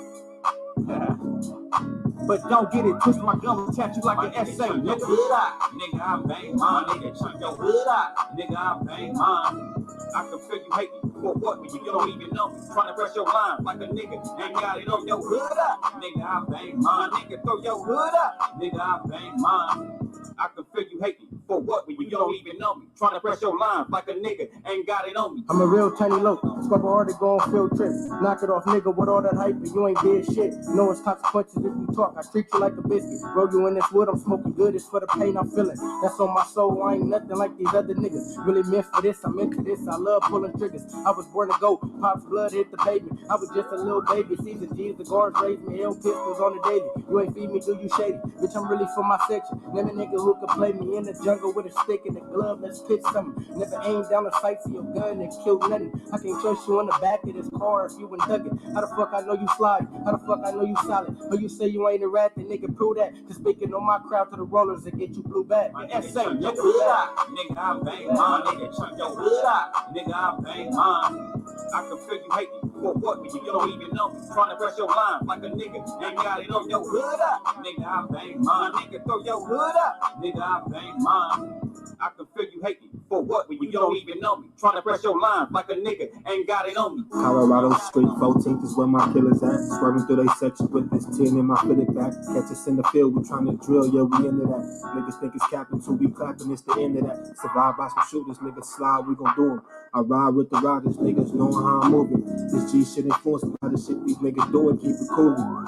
But don't get it twisted. My gun will tattoo like an essay, nigga. Nigga, I bang mine. Nigga, chunk your hood out. Nigga, I bang mine. I can feel you hating. For what? You don't even know me. Tryna press your line like a nigga ain't got it on your hood up. Nigga, I bang mine. Nigga, throw your hood up. Nigga, I bang mine. I can feel you hating. For what? When you don't even know me. Tryna press your line like a nigga ain't got it on me. I'm a real tiny loc. Scrub hard to go on field trips. Knock it off, nigga, with all that hype, and you ain't did shit. You know it's consequences if you talk. I treat you like a biscuit. Roll you in this wood, I'm smoking good. It's for the pain I'm feeling. That's on my soul. I ain't nothing like these other niggas. Really meant for this. I'm into this. I love pulling triggers. I was born to go. Pop's blood hit the pavement. I was just a little baby. Season G's, the guards raised me. Hell pistols on the daily. You ain't feed me, do you shady? Bitch, I'm really for my section. Name a nigga who could play me in the jungle with a stick and a glove. Let's pitch something. Never aim down the sights of your gun and kill nothing. I can't trust you in the back of this car if you and Duggan. How the fuck I know you slide? How the fuck I know you solid? Or you say you ain't a rat, then nigga prove that. Just speaking on my crowd to the rollers and get you blue back. Nigga, turn your hood out. Nigga, I bang mine. Nigga, turn your hood out. Nigga, I bang mine. I can feel you hating. For what? When you don't even know me. Tryna press your line like a nigga ain't got it on your hood up. Nigga, I bang mine. Nigga, throw your hood up. Nigga, I bang mine. I can feel you hating. For what? When you don't even know me. Tryna press your line like a nigga ain't got it on me. Colorado Street 14th is where my killers at. Swerving through they section with this 10 in my fitted back. Catch us in the field, we trying to drill, yeah, we into that. Niggas think it's capping, so we clapping, it's the end of that. Survive by some shooters, niggas slide, we gon' do them. I ride with the riders, niggas knowing how I'm moving. This G shit influence me, how the shit these niggas doing, keep it cool.